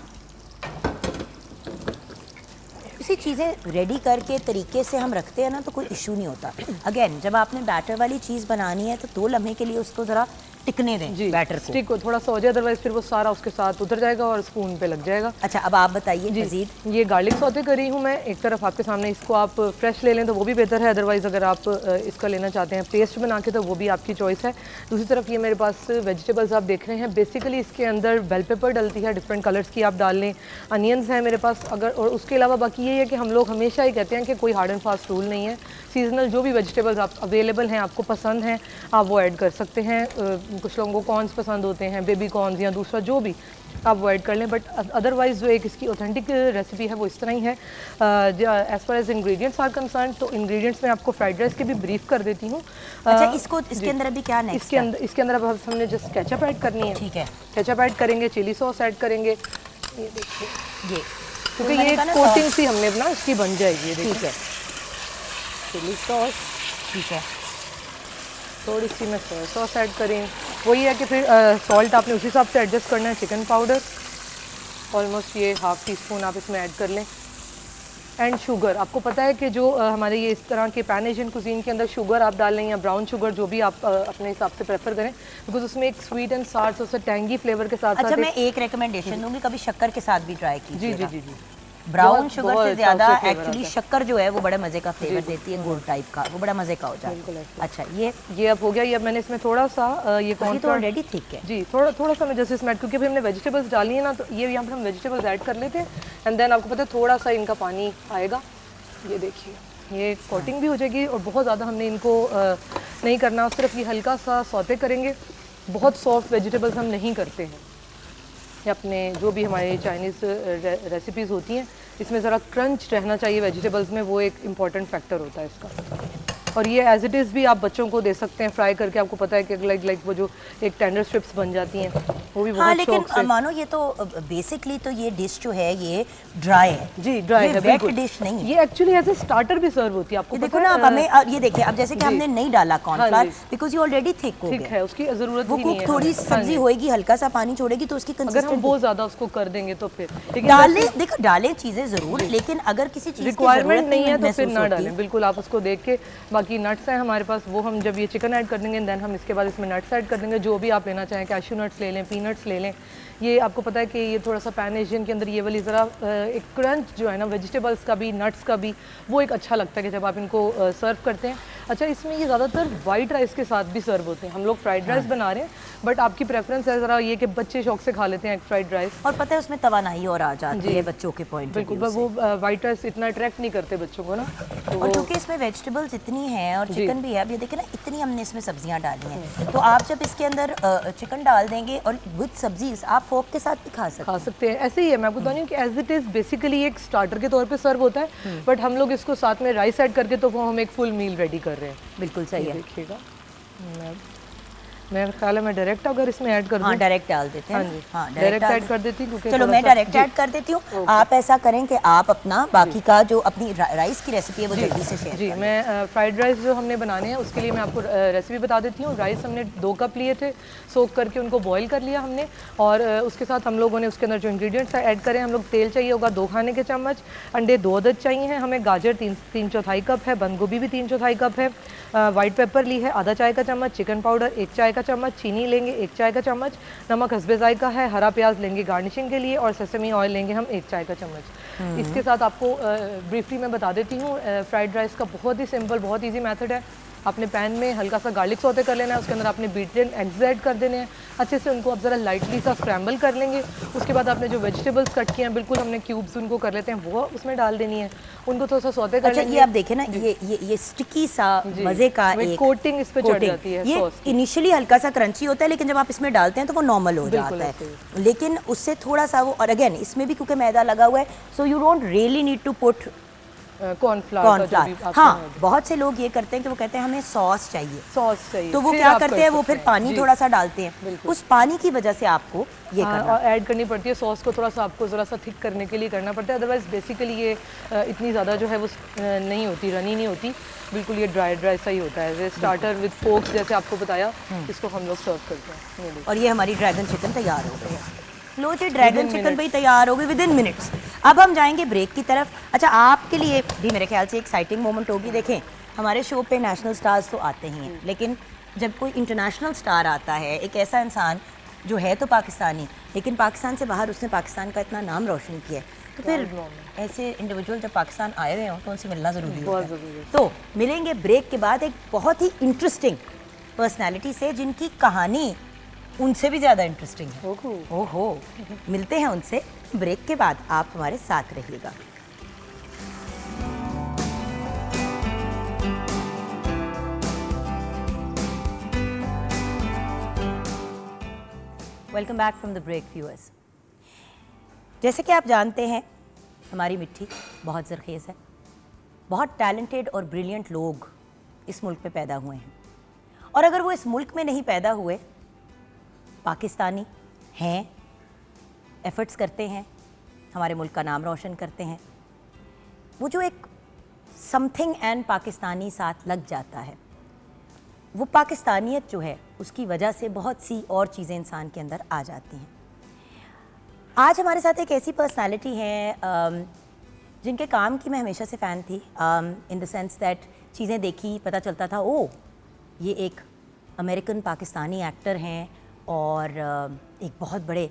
S1: इसी चीज़ें रेडी करके तरीके से हम रखते हैं ना तो कोई इशू नहीं होता। अगेन जब आपने बैटर वाली चीज़ बनानी है तो 2 लम्हे के लिए उसको ज़रा टिकने दें,
S2: जी,
S1: बैटर
S2: स्टिक को थोड़ा सा हो जाए, अदरवाइज फिर वो सारा उसके साथ उतर जाएगा और स्पून पे लग जाएगा।
S1: अच्छा, अब आप बताइए मज़ीद।
S2: ये गार्लिक सौते करी हूँ मैं एक तरफ आपके सामने, इसको आप फ्रेश ले लें तो वो भी बेहतर है, अदरवाइज़ अगर आप इसका लेना चाहते हैं पेस्ट बना के तो वो भी आपकी चॉइस है। दूसरी तरफ ये मेरे पास वेजिटेबल्स आप देख रहे हैं, बेसिकली इसके अंदर बेल पेपर डलती है, डिफरेंट कलर्स की आप डाल लें, अनियंस हैं मेरे पास अगर, और उसके अलावा बाकी ये है कि हम लोग हमेशा ही कहते हैं कि कोई हार्ड एंड फास्ट रूल नहीं है, सीजनल जो भी वेजिटेबल्स आप अवेलेबल हैं, आपको पसंद हैं, आप वो ऐड कर सकते हैं। कुछ लोगों को कॉर्न्स पसंद होते हैं, बेबी कॉर्न्स या दूसरा जो भी आप वो ऐड कर लें, बट अदरवाइज़ जो एक इसकी ऑथेंटिक रेसिपी है वो इस तरह ही है। As far as ingredients are concern, तो इंग्रेडिएंट्स में आपको फ्राइड राइस के भी ब्रीफ कर देती हूँ।
S1: अच्छा, इसको इसके अंदर अभी क्या नेक्स्ट?
S2: इसके अंदर अब हमने जस्ट केचप ऐड करनी है।
S1: ठीक है,
S2: केचप ऐड करेंगे, चिली सॉस ऐड करेंगे, ये देखिए,
S1: ये
S2: क्योंकि ये कोटिंग सी हमने ना इसकी बन जाएगी।
S1: ठीक है,
S2: चिली सॉस,
S1: ठीक है,
S2: थोड़ी सी में सोया सॉस ऐड करें। वही है कि फिर सॉल्ट आपने उसी हिसाब से एडजस्ट करना है। चिकन पाउडर ऑलमोस्ट ये ½ टीस्पून आप इसमें ऐड कर लें, एंड शुगर। आपको पता है कि जो हमारे ये इस तरह के पैन एशियन कुजीन के अंदर शुगर आप डाल लें या ब्राउन शुगर, जो भी आप अपने हिसाब से प्रेफर करें, बिकॉज उसमें एक स्वीट एंड सार से टैंगी फ्लेवर के साथ
S1: अच्छा,
S2: साथ
S1: मैं एक रिकमेंडेशन दूंगी, कभी शक्कर के साथ भी ट्राई कीजिए।
S2: जी जी जी जी,
S1: ब्राउन शुगर से ज़्यादा
S2: अच्छा उससे
S1: एक्चुअली शक्कर जो है वो बड़ा मज़े का फ्लेवर देती है, गुड़ टाइप का, वो बड़ा मज़े का हो जाता है। अच्छा, ये
S2: अब हो गया। ये अब मैंने इसमें थोड़ा सा ये
S1: तो ऑलरेडी ठीक है
S2: जी, थोड़ा सा मैं जैसे इसमें क्योंकि अभी हमने वेजिटेबल्स डाली है ना, तो ये यहाँ पर हम वेजिटेबल्स ऐड कर लेते हैं, एंड देन आपको पता है थोड़ा सा इनका पानी आएगा। ये देखिए, ये कोटिंग भी हो जाएगी, और बहुत ज़्यादा हमने इनको नहीं करना, सिर्फ ये हल्का सा सौते करेंगे। बहुत सॉफ्ट वेजिटेबल्स हम नहीं करते हैं, या अपने जो भी हमारे चाइनीज़ रेसिपीज़ होती हैं, इसमें ज़रा क्रंच रहना चाहिए वेजिटेबल्स में, वो एक इम्पॉर्टेंट फैक्टर होता है इसका। और ये एज इट इज़ भी आप बच्चों को दे सकते हैं फ्राई करके। आपको पता है कि लाइक वो जो एक टेंडर स्ट्रिप्स बन जाती हैं, वो भी बहुत
S1: लेकिन
S2: शौक से।
S1: मानो ये तो बेसिकली तो ये डिश जो है ये ड्राई है।
S2: जी, ड्राई है,
S1: वेट
S2: बिल्कुल
S1: डिश नहीं है।
S2: ये एक्चुअली एज ए स्टार्टर भी सर्व होती है। आपको
S1: देखो ना, अब हमें ये देखिए, अब जैसे कि हमने नहीं डाला कॉर्नफ्लावर बिकॉज ये ऑलरेडी थिक हो
S2: ठीक
S1: गया
S2: है, उसकी ज़रूरत
S1: वो
S2: ही नहीं है।
S1: थोड़ी सब्जी होएगी, हल्का सा पानी छोड़ेगी तो उसकी
S2: अगर हम
S1: कंसिस्टेंसी
S2: बहुत ज़्यादा उसको कर देंगे तो फिर
S1: डालें चीज़ें ज़रूर, लेकिन अगर किसी चीज़ की
S2: रिक्वायरमेंट
S1: ज़रूरत
S2: नहीं है तो
S1: महसूस
S2: फिर ना
S1: होती
S2: डालें। बिल्कुल आप उसको देख के, बाकी नट्स हैं हमारे पास, वो हम जब ये चिकन ऐड कर देंगे देन हम इसके बाद इसमें नट्स ऐड कर देंगे, जो भी आप लेना चाहें। कैश्यू नट्स ले लें, पीनट्स ले लें। ये आपको पता है कि ये थोड़ा सा पैन एशियन के अंदर ये वाली ज़रा एक क्रंच जो है ना वेजिटेबल्स का भी, नट्स का भी, वो एक अच्छा लगता है कि जब आप इनको सर्व करते हैं। अच्छा, इसमें ये ज़्यादातर वाइट राइस के साथ भी सर्व होते हैं। हम लोग फ्राइड राइस बना रहे हैं, बट आपकी प्रेफरेंस है ज़रा ये कि बच्चे शौक से खा लेते हैं फ्राइड राइस,
S1: और पता है उसमें तवानाई और आ जाती है बच्चों के पॉइंट।
S2: बिल्कुल, वो वाइट राइस इतना अट्रैक्ट नहीं करते बच्चों को ना, तो
S1: और क्योंकि इसमें वेजिटेबल्स इतनी है और चिकन भी है। अब ये देखिए ना, इतनी हमने इसमें सब्जियां डाली हैं, तो आप जब इसके अंदर चिकन डाल देंगे और विद सब्जीज आप फोक के साथ भी खा सकते
S2: हैं। ऐसे ही है, मैं आपको बता रही हूँ कि एज इट इज़ बेसिकली एक स्टार्टर के तौर पे सर्व होता है, बट हम लोग इसको साथ में राइस ऐड करके तो वो हम एक फुल मील रेडी कर रहे हैं।
S1: बिल्कुल सही है।
S2: देखिएगा, मेरा ख्याल है मैं डायरेक्ट अगर इसमें ऐड कर दूं।
S1: हाँ, डायरेक्ट डाल देते हैं।
S2: हाँ जी,
S1: हाँ,
S2: डायरेक्ट ऐड कर देती हूँ क्योंकि
S1: चलो मैं डायरेक्ट ऐड कर देती हूँ। आप ऐसा करें कि आप अपना बाकी का जो अपनी राइस की रेसिपी है वो जल्दी से शेयर
S2: जी। मैं फ्राइड राइस जो हमने बनाने हैं उसके लिए मैं आपको रेसिपी बता देती हूँ। राइस हमने 2 कप लिए थे, सोक करके उनको बॉईल कर लिया हमने, और उसके साथ हम लोगों ने उसके अंदर जो इंग्रेडिएंट्स ऐड करें, हम लोग तेल चाहिए होगा 2 खाने के चम्मच, अंडे 2 अदद चाहिए हैं हमें, गाजर 3/4 कप है, बंद गोभी भी 3/4 कप है, वाइट पेपर ली है आधा चाय का चम्मच, चिकन पाउडर 1 चाय का चम्मच, चीनी लेंगे 1 चाय का चम्मच, नमक हस्बे जायका है, हरा प्याज लेंगे गार्निशिंग के लिए, और सेसमी ऑयल लेंगे हम 1 चाय का चम्मच। इसके साथ आपको ब्रीफली मैं बता देती हूँ, फ्राइड राइस का बहुत ही सिंपल, बहुत ईजी मेथड है। आपने पैन में हल्का सा गार्लिक सौते कर लेना है, उसके अंदर आपने बीटन एग्स ऐड कर देने हैं, अच्छे से उनको आप ज़रा लाइटली सा स्क्रैम्बल कर लेंगे। उसके बाद आपने जो वेजिटेबल्स कट किए हैं, बिल्कुल हमने क्यूब्स उनको कर लेते हैं, वो उसमें डाल देनी है, उनको थोड़ा सा सौते कर लेंगे।
S1: ये आप देखें ना, ये स्टिकी सा मजे का एक
S2: कोटिंग इस पे चढ़ जाती है।
S1: ये इनिशियली हल्का सा क्रंची होता है, लेकिन जब आप इसमें डालते हैं तो वो नॉर्मल हो जाता है, लेकिन उससे थोड़ा सा वो, और अगेन इसमें भी क्योंकि मैदा लगा हुआ है, so you don't really need to put cornflour. हाँ, बहुत से लोग ये करते हैं कि वो कहते हैं हमें सॉस चाहिए, तो वो क्या करते हैं, वो फिर पानी थोड़ा सा डालते हैं, उस पानी की वजह से आपको ये
S2: ऐड करनी पड़ती है। सॉस को थोड़ा सा आपको ज़रा सा थिक करने के लिए करना पड़ता है, अदरवाइज बेसिकली ये इतनी ज़्यादा जो है वो नहीं होती, रनी नहीं होती, बिल्कुल ये ड्राई सा ही होता है। स्टार्टर विद फोक्स जैसे आपको बताया, इसको हम लोग सर्व करते हैं।
S1: और ये हमारी ड्रैगन चिकन तैयार हो गई है। लो जी, ड्रैगन चिकन भाई तैयार हो गई विद इन मिनट्स। अब हम जाएंगे ब्रेक की तरफ। अच्छा, आपके लिए भी मेरे ख्याल से एक्साइटिंग मोमेंट होगी। देखें, हमारे शो पे नेशनल स्टार्स तो आते ही हैं, लेकिन जब कोई इंटरनेशनल स्टार आता है, एक ऐसा इंसान जो है तो पाकिस्तानी, लेकिन पाकिस्तान से बाहर उसने पाकिस्तान का इतना नाम रोशन किया है, तो फिर ऐसे इंडिविजुअल जब पाकिस्तान आए हुए हों तो उनसे मिलना ज़रूरी होता है। तो मिलेंगे ब्रेक के बाद एक बहुत ही इंटरेस्टिंग पर्सनैलिटी से, जिनकी कहानी उनसे भी ज़्यादा इंटरेस्टिंग है। ओहो, मिलते हैं उनसे ब्रेक के बाद, आप हमारे साथ रहिएगा। Welcome back from the break viewers. जैसे कि आप जानते हैं, हमारी मिट्टी बहुत ज़रखेज़ है, बहुत टैलेंटेड और ब्रिलियंट लोग इस मुल्क में पैदा हुए हैं, और अगर वो इस मुल्क में नहीं पैदा हुए, पाकिस्तानी हैं, एफ़र्ट्स करते हैं, हमारे मुल्क का नाम रोशन करते हैं, वो जो एक समथिंग एंड पाकिस्तानी साथ लग जाता है, वो पाकिस्तानियत जो है उसकी वजह से बहुत सी और चीज़ें इंसान के अंदर आ जाती हैं। आज हमारे साथ एक ऐसी पर्सनालिटी है जिनके काम की मैं हमेशा से फ़ैन थी, इन द सेंस दैट चीज़ें देखी, पता चलता था ओ ये एक अमेरिकन पाकिस्तानी एक्टर हैं, और एक बहुत बड़े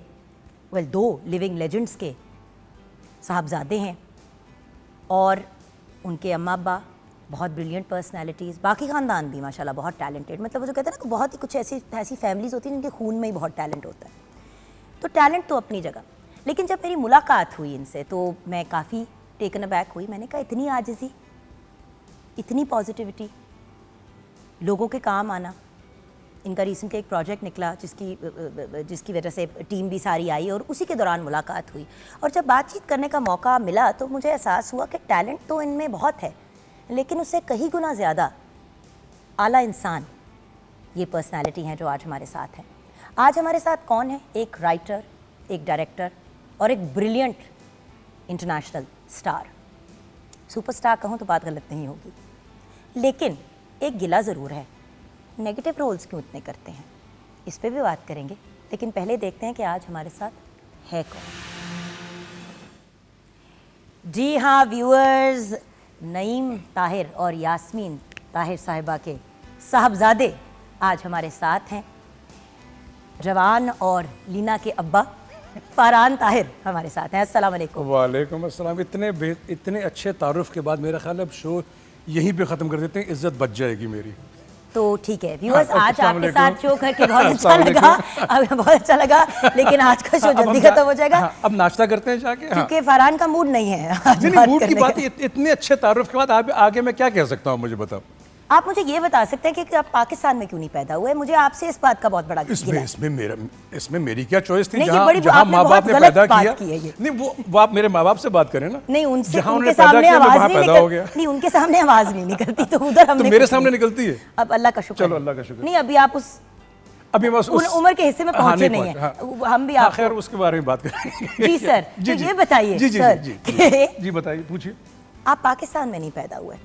S1: 2 लिविंग लेजेंड्स के साहबजादे हैं, और उनके अम्मा अब्बा बहुत ब्रिलियंट पर्सनालिटीज़, बाकी ख़ानदान भी माशाल्लाह बहुत टैलेंटेड, मतलब वो जो कहते हैं ना, बहुत ही कुछ ऐसी फैमिलीज़ होती हैं जिनके खून में ही बहुत टैलेंट होता है। तो टैलेंट तो अपनी जगह, लेकिन जब मेरी मुलाकात हुई इनसे तो मैं काफ़ी टेकन अबैक हुई। मैंने कहा, इतनी आजिज़ी, इतनी पॉजिटिविटी, लोगों के काम आना। इनका रिसेंटली एक प्रोजेक्ट निकला जिसकी वजह से टीम भी सारी आई, और उसी के दौरान मुलाकात हुई, और जब बातचीत करने का मौका मिला तो मुझे एहसास हुआ कि टैलेंट तो इनमें बहुत है, लेकिन उससे कहीं गुना ज़्यादा आला इंसान ये पर्सनालिटी हैं जो आज हमारे साथ हैं। आज हमारे साथ कौन है? एक राइटर, एक डायरेक्टर, और एक ब्रिलियंट इंटरनेशनल स्टार। सुपरस्टार कहूँ तो बात गलत नहीं होगी, लेकिन एक गिला ज़रूर है, नेगेटिव रोल्स क्यों इतने करते हैं, इस पे भी बात करेंगे। लेकिन पहले देखते हैं कि आज हमारे साथ है कौन। जी हाँ व्यूअर्स, नईम ताहिर और यास्मीन ताहिर साहिबा के साहबजादे आज हमारे साथ हैं। जवान और लीना के अब्बा फरहान ताहिर हमारे साथ हैं। अस्सलाम वालेकुम।
S3: वालेकुम अस्सलाम। इतने अच्छे तारुफ के बाद मेरा ख्याल अब शो यहीं पे ख़त्म कर देते हैं, इज्जत बच जाएगी मेरी।
S1: तो ठीक है व्यूअर्स, आज आपके साथ शो करके बहुत अच्छा लगा, बहुत अच्छा लगा, लेकिन आज का शो जल्दी खत्म हो जाएगा।
S3: अब नाश्ता करते हैं जाके,
S1: क्योंकि फरहान का मूड नहीं है आज
S3: मूड की बात। इतने अच्छे तारुफ के बाद आगे मैं क्या कह सकता हूँ, मुझे बताओ।
S1: आप मुझे ये बता सकते हैं कि आप पाकिस्तान में क्यों नहीं पैदा हुए? मुझे आपसे इस बात का बहुत बड़ा गिला है।
S3: इसमें मेरी क्या चॉइस थी?
S1: नहीं, ये
S3: जहाँ
S1: बड़ी-
S3: जहाँ
S1: आपने
S3: माँ बाप
S1: बहुत
S3: ने
S1: गलत
S3: पैदा
S1: बात
S3: किया,
S1: की है ये।
S3: नहीं वो आप मेरे माँ बाप से बात करें ना।
S1: नहीं, उनसे
S3: जहाँ
S1: उनके
S3: उन्होंने पैदा
S1: सामने
S3: किया, मैं
S1: आवाज
S3: वहाँ
S1: नहीं
S3: पैदा हो गया।
S1: नहीं, उनके सामने आवाज नहीं निकलती, तो उधर हमने
S3: तो मेरे
S1: कुछ
S3: सामने
S1: नहीं।
S3: निकलती है।
S1: अब अल्लाह का शुक्र
S3: चलो,
S1: है।
S3: अल्लाह का शुक्र।
S1: नहीं, अभी आप उस
S3: अभी बस
S1: उन उम्र के हिस्से में
S3: हाँ,
S1: पहुंचे
S3: नहीं
S1: नहीं है।
S3: पहुंचे,
S1: हम भी
S3: हाँ,
S1: आपको
S3: खैर उसके बारे में बात करेंगे।
S1: जी सर,
S3: जी
S1: तो
S3: जी
S1: ये बताइए
S3: जी जी
S1: सर
S3: जी
S1: कि
S3: जी बताइए, पूछिए।
S1: आप पाकिस्तान में नहीं पैदा हुए।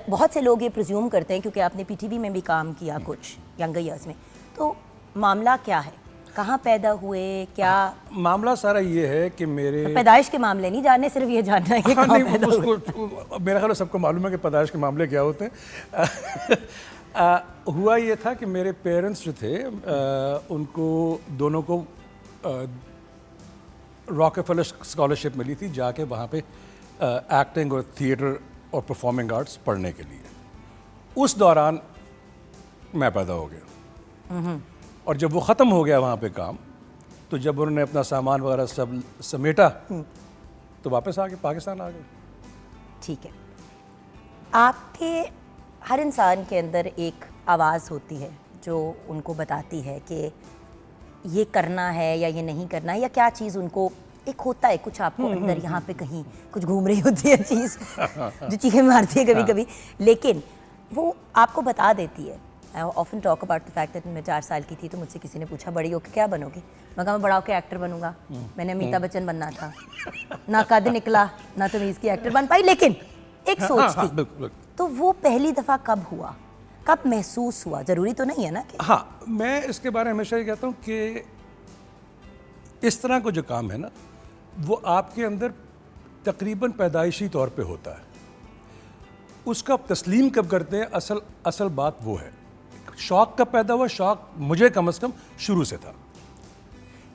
S1: बहुत से लोग ये प्रिज्यूम करते हैं क्योंकि आपने पीटीवी में भी काम किया कुछ यंगर ईयर्स में, तो मामला क्या है? कहाँ पैदा हुए? क्या
S3: मामला सारा ये है कि मेरे
S1: पैदाइश के मामले नहीं जानने, सिर्फ ये जानना है कि
S3: हाँ,
S1: कहाँ
S3: नहीं,
S1: पैदा हुए।
S3: उसको मेरा ख्याल है सबको मालूम है कि पैदाइश के मामले क्या होते हैं। हुआ ये था कि मेरे पेरेंट्स जो थे उनको दोनों को रॉकेफेलर स्कॉलरशिप मिली थी जाके वहाँ पे एक्टिंग और थिएटर और परफॉर्मिंग आर्ट्स पढ़ने के लिए। उस दौरान मैं पैदा हो गया और जब वो ख़त्म हो गया वहाँ पे काम, तो जब उन्होंने अपना सामान वगैरह सब समेटा तो वापस आ गए, पाकिस्तान आ गए।
S1: ठीक है, आपके हर इंसान के अंदर एक आवाज़ होती है जो उनको बताती है कि ये करना है या ये नहीं करना है, या क्या चीज़ उनको एक होता है कुछ आपको अंदर यहाँ पे कहीं कुछ घूम रही होती है चीज़ जो चीखें मारती है कभी कभी, लेकिन वो आपको बता देती है। I often talk about the fact that मैं 4 साल की थी तो मुझसे किसी ने पूछा बड़ी होकर क्या बनोगी? मैं कहा मैं बड़ा होकर एक्टर बनूंगा। मैंने अमिताभ बच्चन बनना था, ना कद निकला ना तमीज़ की एक्टर बन पाई, लेकिन एक सोच थी।
S3: बिल्कुल।
S1: तो वो पहली दफ़ा कब हुआ, कब महसूस हुआ? ज़रूरी तो नहीं है ना कि
S3: हाँ, मैं इसके बारे में हमेशा ये कहता हूँ कि इस तरह का जो काम है ना, वो आपके अंदर तकरीबन पैदाइशी तौर पे होता है। उसका आप तस्लीम कब करते हैं, असल बात वो है। शौक कब पैदा हुआ? शौक मुझे कम से कम शुरू से था।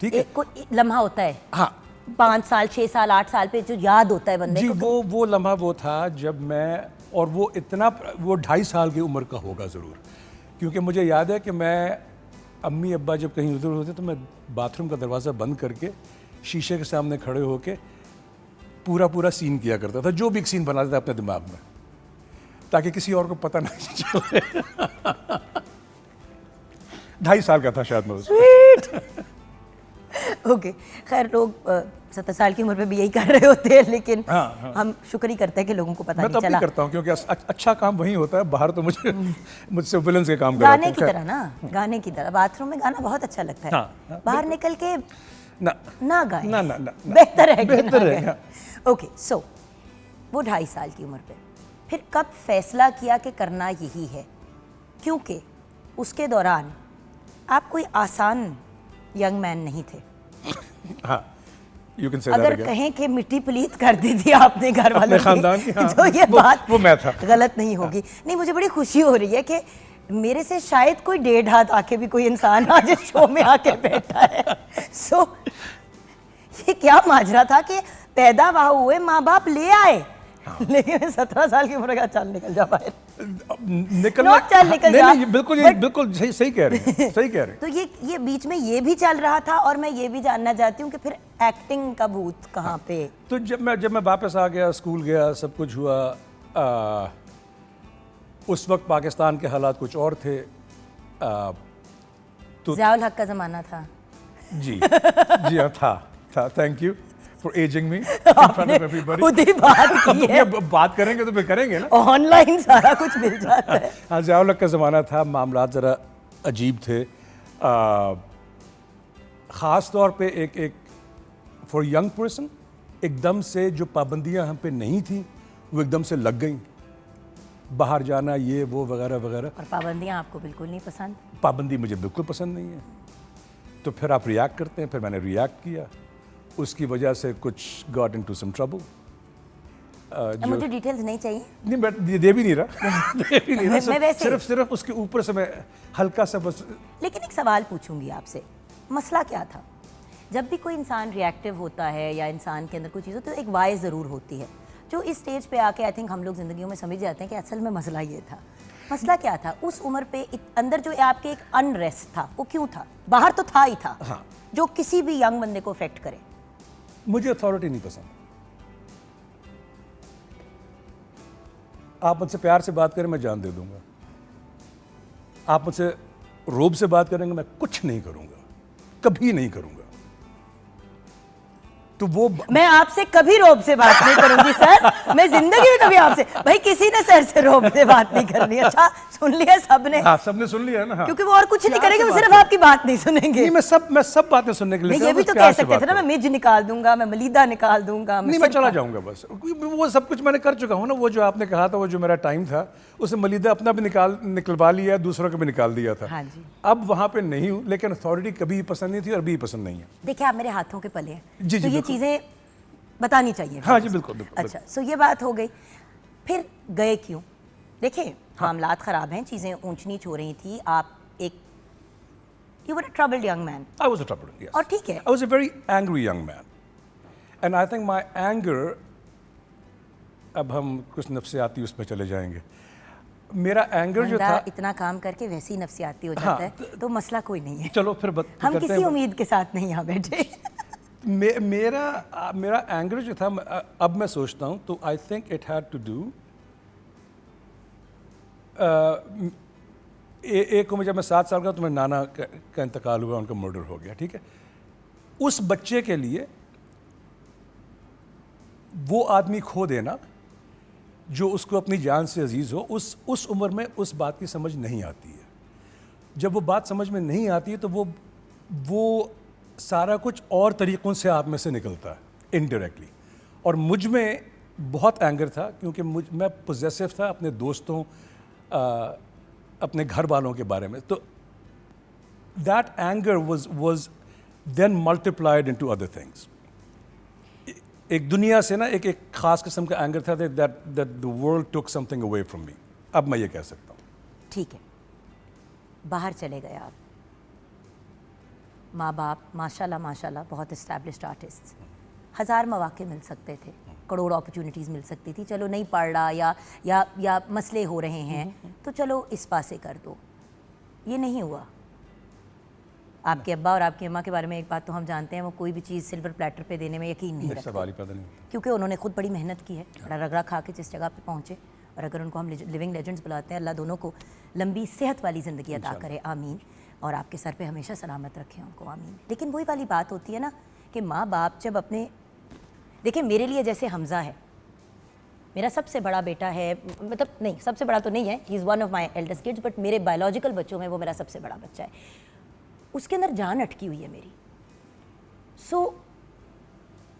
S3: ठीक है,
S1: एक कोई लम्हा होता है
S3: हाँ
S1: 5 साल 6 साल 8 साल पे जो याद होता है बंदे
S3: जी,
S1: को।
S3: वो लम्हा वो था जब मैं, और वो 2.5 साल की उम्र का होगा ज़रूर, क्योंकि मुझे याद है कि मैं अम्मी अब्बा जब कहीं उधर होते तो मैं बाथरूम का दरवाज़ा बंद करके शीशे के सामने खड़े होके पूरा सीन किया करता था, जो भी एक सीन बनाता था अपने दिमाग में, ताकि किसी और को पता नहीं चले। 2.5 साल का था शायद मैं उस
S1: ओके, खैर लोग 70 साल की उम्र पे भी यही कर रहे होते हैं, लेकिन
S3: हाँ।
S1: हम शुक्र ही करते हैं कि लोगों को पता
S3: मैं
S1: नहीं
S3: तब भी
S1: चला।
S3: करता हूँ क्योंकि अच्छा काम वहीं होता है, बाहर तो मुझसे विलन्स के काम
S1: गाने
S3: कराते
S1: की
S3: हैं।
S1: तरह ना, गाने की तरह बाथरूम में गाना बहुत अच्छा लगता है।
S3: हाँ,
S1: बाहर निकल के
S3: ना
S1: ना गाए,
S3: ना
S1: बेहतर है कि ना
S3: बेहतर है,
S1: गाए। ओके, सो वो 2.5 साल की उम्र पे फिर कब फैसला किया कि करना यही है? क्योंकि उसके दौरान आप कोई आसान यंग मैन नहीं थे।
S3: हाँ, you can say that
S1: अगर
S3: again.
S1: कहें कि मिट्टी पलीत कर दी थी आपने घर वालों की,
S3: खानदान की, हाँ,
S1: तो ये बात
S3: वो मैं था।
S1: गलत नहीं होगी। नहीं, मुझे बड़ी खुशी हो रही है कि मेरे से शायद कोई 1.5 हाथ आके भी कोई इंसान आज इस शो में आके बैठा है। सो ये क्या माजरा था कि पैदा वहाँ हुए, माँ बाप ले आए, लेकिन 17 साल की उम्र का चल निकल जा बाहर।
S3: निकलना,
S1: चल निकल जा।
S3: नहीं, बिल्कुल
S1: But-
S3: बिल्कुल सही कह रहे हैं, सही कह रहे हैं।
S1: तो ये बीच में ये भी चल रहा था, और मैं ये भी जानना चाहती हूँ कि फिर एक्टिंग का भूत कहाँ पे?
S3: तो जब मैं वापस आ गया, स्कूल गया, सब कुछ हुआ, उस वक्त पाकिस्तान के हालात कुछ और थे। तो
S1: ज़ियाउल हक का ज़माना था।
S3: जी हाँ, था। Thank you for ageing me in front of everybody.
S1: खुद ही बात की है,
S3: अब बात करेंगे तो फिर करेंगे ना।
S1: ऑनलाइन सारा कुछ मिल जाता है।
S3: हाँ, ज़ियाउल हक का ज़माना था, मामलात ज़रा अजीब थे। ख़ास तौर पे एक फॉर यंग पर्सन एकदम से जो पाबंदियां हम पे नहीं थी वो एकदम से लग गई, बाहर जाना, ये वो वगैरह वगैरह।
S1: और पाबंदियाँ आपको बिल्कुल नहीं पसंद?
S3: पाबंदी मुझे बिल्कुल पसंद नहीं है। तो फिर आप रिएक्ट करते हैं, फिर मैंने रिएक्ट किया, उसकी वजह से कुछ गॉट इनटू सम ट्रबल।
S1: मुझे डिटेल्स नहीं चाहिए।
S3: नहीं, मैं दे भी नहीं रहा दे भी नहीं रहा,
S1: मैं वैसे
S3: सिर्फ उसके ऊपर से मैं हल्का सा बस।
S1: लेकिन एक सवाल पूछूंगी आपसे, मसला क्या था? जब भी कोई इंसान रिएक्टिव होता है या इंसान के अंदर कोई चीज़ होती है तो एक वाय ज़रूर होती है, जो इस स्टेज पे आके आई थिंक हम लोग ज़िंदगियों में समझ जाते हैं कि असल में मसला ये था। मसला क्या था उस उम्र पे? अंदर जो आपके एक अनरेस्ट था, वो क्यों था? बाहर तो था ही था,
S3: हाँ।
S1: जो किसी भी यंग बंदे को अफेक्ट करे।
S3: मुझे अथॉरिटी नहीं पसंद। आप मुझसे प्यार से बात करें, मैं जान दे दूंगा। आप मुझसे रोब से बात करेंगे, मैं कुछ नहीं करूंगा, कभी नहीं करूंगा। तो वो
S1: मैं आपसे कभी रोब से बात नहीं करूंगी सर, मैं जिंदगी में कभी आपसे, भाई किसी ने सर से रोब से बात नहीं करनी। अच्छा, सुन लिया सबने?
S3: हाँ, सबने सुन लिया ना। हाँ।
S1: क्योंकि वो और कुछ नहीं करेंगे, वो सिर्फ आपकी बात नहीं सुनेंगे।
S3: नहीं, मैं सब बातें सुनने के लिए
S1: नहीं, ये भी तो कह सकते थे ना, मैं मिर्च निकाल दूंगा, मैं मलीदा निकाल दूंगा।
S3: नहीं, मैं चला जाऊंगा बस। वो सब कुछ मैंने कर चुका हूँ ना। वो जो आपने कहा था, वो जो मेरा टाइम था, उसे मलीदा अपना भी निकलवा लिया, दूसरों को भी निकाल दिया था।
S1: हाँ जी।
S3: अब वहाँ पे नहीं हूँ, लेकिन अथॉरिटी कभी पसंद नहीं थी और अभी पसंद नहीं है।
S1: देखिए, आप मेरे हाथों के पले हैं,
S3: जी,
S1: तो ये
S3: बिल्कुल।
S1: चीजें बतानी चाहिए।
S3: हाँ जी, बिल्कुल बिल्कुल।
S1: अच्छा, सो ये बात हो गई। फिर गए क्यों? देखिए, मामलात ख़राब हैं, चीज़ें ऊंच नीच हो रही थी, आप एक you were a troubled young man.
S3: I was a troubled, yes.
S1: और ठीक है।
S3: I was a very angry young man. And I think my anger, अब हम कुछ नफ्सियाती उसमें चले जाएंगे। मेरा एंगर जो
S1: बंदा
S3: था,
S1: इतना काम करके वैसे ही नफ्सियाती हो
S3: हाँ,
S1: जाता है, तो मसला कोई नहीं है।
S3: चलो फिर
S1: हम
S3: करते
S1: किसी
S3: हैं।
S1: उम्मीद के साथ नहीं यहाँ बैठे।
S3: मेरा एंगर जो था, अब मैं सोचता हूँ, तो I think it had to do, एक को जब मैं 7 साल का, तो मेरे नाना का इंतकाल हुआ, उनका मर्डर हो गया। ठीक है, उस बच्चे के लिए वो आदमी खो देना जो उसको अपनी जान से अजीज हो, उस उम्र में उस बात की समझ नहीं आती है। जब वो बात समझ में नहीं आती है, तो वो सारा कुछ और तरीक़ों से आप में से निकलता है इनडायरेक्टली। और मुझ में बहुत एंगर था, क्योंकि मैं पोजेसिव था अपने दोस्तों, अपने घर वालों के बारे में। तो that anger was then multiplied into other things. एक दुनिया से ना एक ख़ास किस्म का एंगर था, that the world took something away from me. अब मैं ये कह सकता हूँ।
S1: ठीक है, बाहर चले गए आप, माँ बाप माशाल्लाह बहुत इस्टेब्लिश्ड आर्टिस्ट, हज़ार मौके मिल सकते थे, करोड़ अपॉर्चुनिटीज़ मिल सकती थी। चलो नहीं पढ़ रहा या मसले हो रहे हैं, तो चलो इस पासे कर दो। ये नहीं हुआ। आपके अब्बा और आपकी अम्मा के बारे में एक बात तो हम जानते हैं, वो कोई भी चीज़ सिल्वर प्लेटर पे देने में यकीन नहीं रखते,
S3: सवाल ही पैदा नहीं होता।
S1: क्योंकि उन्होंने खुद बड़ी मेहनत की है, बड़ा रगड़ा खा के जिस जगह पे पहुँचे। और अगर उनको हम लिविंग लेजेंड्स बुलाते हैं, अल्लाह दोनों को लंबी सेहत वाली ज़िंदगी अता करे, आमीन। और आपके सर पे हमेशा सलामत रखें उनको, आमीन। लेकिन वही वाली बात होती है ना कि माँ बाप जब अपने, देखिए मेरे लिए जैसे हमज़ा है, मेरा सबसे बड़ा बेटा है, मतलब नहीं सबसे बड़ा तो नहीं है, he is one of my eldest kids, but मेरे बायोलॉजिकल बच्चों में वो मेरा सबसे बड़ा बच्चा है। उसके अंदर जान अटकी हुई है मेरी। सो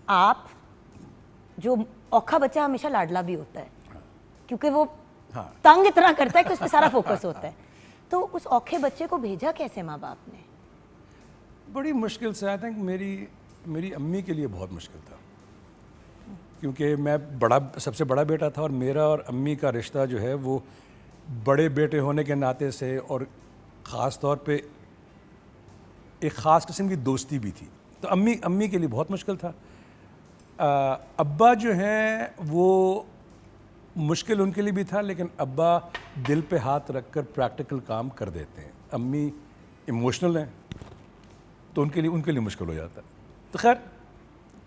S1: आप जो औखा बच्चा हमेशा लाडला भी होता है, क्योंकि वो तंग इतना करता है कि उस पर सारा फोकस होता है। तो उस औखे बच्चे को भेजा कैसे माँ बाप ने?
S3: बड़ी मुश्किल से। आई थिंक मेरी अम्मी के लिए बहुत मुश्किल था, क्योंकि मैं सबसे बड़ा बेटा था, और मेरा और अम्मी का रिश्ता जो है वो बड़े बेटे होने के नाते से, और ख़ास तौर पे एक ख़ास किस्म की दोस्ती भी थी। तो अम्मी के लिए बहुत मुश्किल था। अब्बा जो हैं वो मुश्किल उनके लिए भी था, लेकिन अब्बा दिल पे हाथ रखकर प्रैक्टिकल काम कर देते हैं। अम्मी इमोशनल हैं, तो उनके लिए मुश्किल हो जाता है। तो खैर,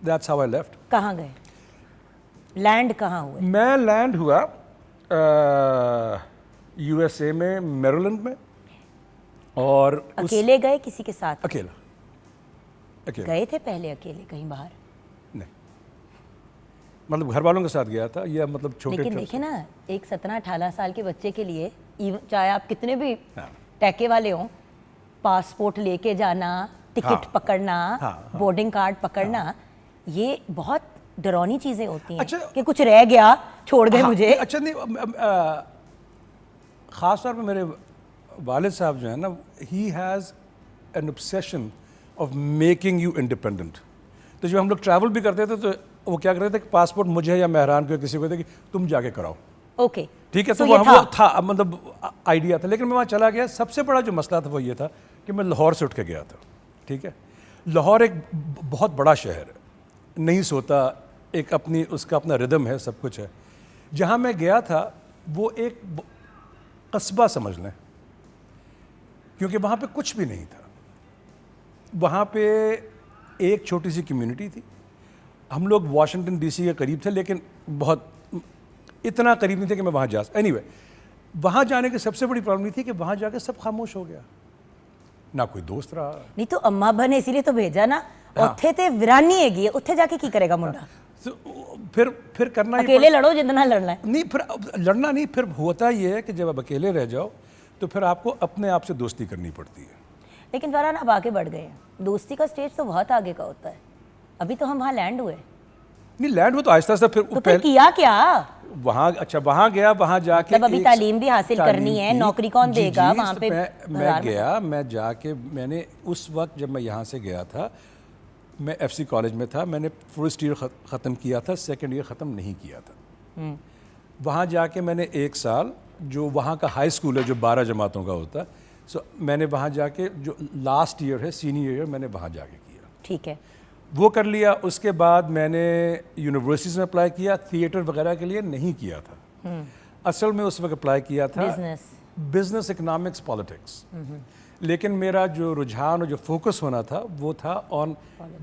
S3: दैट्स हाउ आई लेफ्ट।
S1: कहाँ गए? लैंड कहाँ हुए?
S3: मैं लैंड हुआ यूएसए में, मैरीलैंड में। और
S1: अकेले गए किसी के साथ?
S3: अकेला
S1: गए थे पहले अकेले कहीं बाहर?
S3: नहीं, मतलब घर वालों के साथ गया था, या मतलब छोटे।
S1: लेकिन देखिए ना, एक 17-18 साल के बच्चे के लिए, चाहे आप कितने भी
S3: हाँ।
S1: टैके वाले हों, पासपोर्ट लेके जाना, टिकट पकड़ना, बोर्डिंग कार्ड पकड़ना, ये बहुत डरावनी चीज़ें होती हैं।
S3: अच्छा,
S1: कि कुछ रह गया, छोड़ गए मुझे।
S3: अच्छा, नहीं, ख़ास तौर पे मेरे वालिद साहब जो है ना, he has an obsession of making you independent. तो जब हम लोग ट्रैवल भी करते थे, तो वो क्या करते थे कि पासपोर्ट मुझे या मेहरान को किसी को दे कि तुम जाके कराओ।
S1: ओके,
S3: ठीक है। तो
S1: ये
S3: वो था, मतलब आइडिया था। लेकिन मैं वहाँ चला गया, सबसे बड़ा जो मसला था वो ये था कि मैं लाहौर से उठ के गया था। ठीक है, लाहौर एक बहुत बड़ा शहर है, नहीं सोता, एक उसका अपना रिदम है, सब कुछ है। जहाँ मैं गया था वो एक कस्बा समझ लें, क्योंकि वहाँ पे कुछ भी नहीं था। वहाँ पे एक छोटी सी कम्युनिटी थी। हम लोग वाशिंगटन डीसी के करीब थे, लेकिन बहुत इतना करीब नहीं थे कि मैं वहाँ जा एनीवे वहाँ जाने की सबसे बड़ी प्रॉब्लम ये थी कि वहाँ जाके सब खामोश हो गया, ना कोई दोस्त रहा।
S1: नहीं तो अम्मा अब्बा ने इसीलिए तो भेजा ना, उत्थे ते विरानी हैगी, उत्थे जाके की करेगा मुंडा?
S3: तो फिर करना ही
S1: अकेले लड़ो जितना लड़ना है।
S3: नहीं, फिर लड़ना नहीं, फिर होता ये है कि जब आप अकेले रह जाओ तो फिर आपको अपने आप से दोस्ती करनी पड़ती है।
S1: लेकिन फरहान आप आगे बढ़ गए हैं, दोस्ती का स्टेज तो बहुत आगे का होता है, अभी तो हम वहाँ लैंड हुए।
S3: नहीं, लैंड में तो आहिस्ता आहिस्ता
S1: तो फिर किया क्या
S3: वहाँ? अच्छा, वहाँ गया, वहाँ जाके
S1: मतलब अभी तालीम भी हासिल करनी है, नौकरी कौन देगा वहाँ पे?
S3: मैं गया, मैं जाके मैंने उस वक्त जब मैं यहाँ से गया था, मैं FC कॉलेज में था, मैंने फर्स्ट ईयर ख़त्म किया था, सेकंड ईयर ख़त्म नहीं किया था। वहाँ जाके मैंने 1 साल, जो वहाँ का हाई स्कूल है जो 12 जमातों का होता है, सो मैंने वहाँ जाके जो लास्ट ईयर है, सीनियर ईयर, मैंने वहाँ जाके किया।
S1: ठीक है,
S3: वो कर लिया। उसके बाद मैंने यूनिवर्सिटीज़ में अप्लाई किया, थिएटर वगैरह के लिए नहीं किया था। असल में उस वक्त अप्लाई किया था बिजनेस, इकोनॉमिक्स, पॉलिटिक्स। लेकिन मेरा जो रुझान और जो फोकस होना था वो था ऑन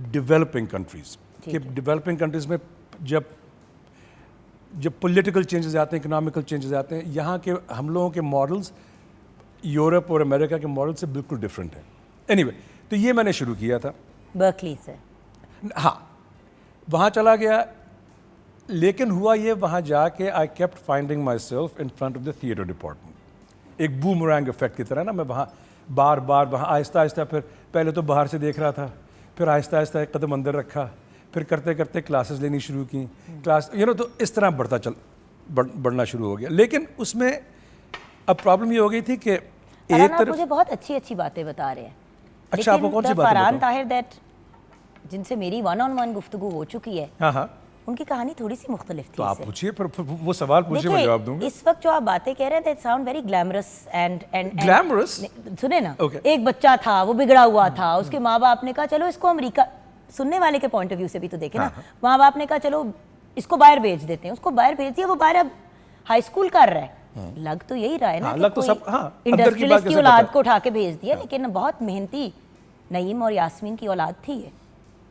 S3: डेवलपिंग कंट्रीज़, कि डेवलपिंग कंट्रीज़ में जब पॉलिटिकल चेंजेस आते हैं, इकोनॉमिकल चेंजेस आते हैं, यहाँ के हम लोगों के मॉडल्स यूरोप और अमेरिका के मॉडल से बिल्कुल डिफरेंट है। एनीवे, तो ये मैंने शुरू किया था
S1: बर्कली से।
S3: हाँ, वहाँ चला गया, लेकिन हुआ ये, वहाँ जाके I kept finding my self in front of the theatre department. एक बूमरैंग इफेक्ट की तरह ना, मैं वहाँ बार बार वहाँ आहिस्ता आहिस्ता, फिर पहले तो बाहर से देख रहा था, फिर आहिस्ता आहिस्ता एक कदम अंदर रखा, फिर करते करते क्लासेस लेनी शुरू की, क्लास तो इस तरह बढ़ना शुरू हो गया। लेकिन उसमें अब प्रॉब्लम ये हो गई थी कि एक तरफ
S1: मुझे बहुत अच्छी अच्छी बातें बता रहे हैं।
S3: अच्छा, आपको कौन सी बात?
S1: फरहान ताहिर दैट जिनसे मेरी 1-on-1 गुफ्तगू हो चुकी है,
S3: हाँ,
S1: उनकी कहानी थोड़ी सी मुख्तलिफ थी।
S3: तो आप पूछिए, फिर वो सवाल पूछिए, मैं जवाब दूंगा।
S1: इस वक्त जो आप बातें कह रहे हैं, that sound very glamorous and
S3: glamorous.
S1: सुने ना, एक बच्चा था, वो बिगड़ा हुआ था, उसके माँ बाप ने कहा चलो इसको अमेरिका, सुनने वाले के पॉइंट ऑफ व्यू से भी तो देखे ना, माँ बाप ने कहा चलो इसको बाहर भेज देते हैं, उसको बाहर भेज दिया, वो बाहर अब हाई स्कूल कर रहा है। लग तो यही रहा है ना,
S3: लग तो सब
S1: इंडस्ट्रियलिस्ट की औलाद को उठा के भेज दिया, लेकिन बहुत मेहनती नईम और यास्मीन की औलाद थी ये,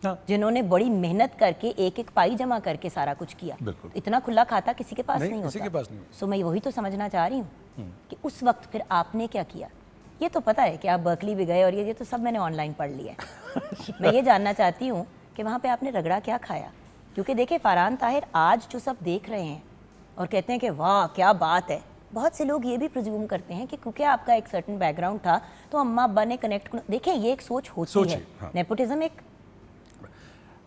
S1: जिन्होंने बड़ी मेहनत करके एक एक पाई जमा करके सारा कुछ किया। इतना खुला खाता किसी के पास नहीं होता। सो मैं वही तो समझना चाह रही हूँ कि उस वक्त फिर आपने क्या किया। ये तो पता है कि आप बर्कली भी गए और ये तो सब मैंने ऑनलाइन पढ़ लिया है। मैं ये जानना चाहती हूँ कि वहाँ पे आपने रगड़ा क्या खाया, क्योंकि देखिए फरहान ताहिर आज जो सब देख रहे हैं और कहते हैं कि वाह क्या बात है, बहुत से लोग ये भी प्रिज्यूम करते हैं कि क्योंकि आपका एक सर्टेन बैकग्राउंड था तो अम्मा अब्बा ने कनेक्ट। देखें ये एक सोच होती है, नेपोटिज्म एक,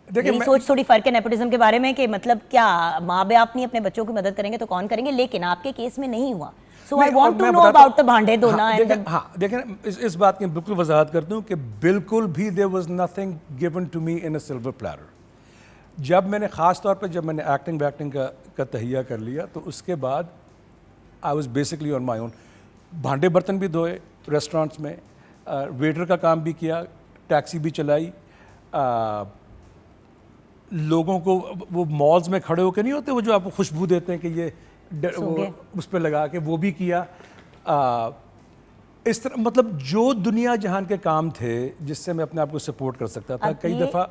S1: मेरी सोच थोड़ी फर्क है नेपोटिज्म के बारे में कि मतलब क्या माँ बाप नहीं अपने बच्चों की मदद करेंगे तो कौन करेंगे, लेकिन आपके केस में नहीं हुआ। So I want to know about the भांडे धोना।
S3: देखें इस बात की बिल्कुल वजाहत करता हूँ कि बिल्कुल भी there was nothing given to me in a silver platter. जब मैंने ख़ास तौर पर जब मैंने एक्टिंग का तहिया कर लिया तो उसके बाद I was basically on my own. भांडे बर्तन भी धोए रेस्टोरेंट्स में, वेटर का काम भी किया, टैक्सी भी चलाई, लोगों को वो मॉल्स में खड़े होकर नहीं होते वो जो आपको खुशबू देते हैं कि ये वो उस पर लगा के वो भी किया। इस तरह मतलब जो दुनिया जहान के काम थे जिससे मैं अपने आप को सपोर्ट कर सकता था। कई दफ़ा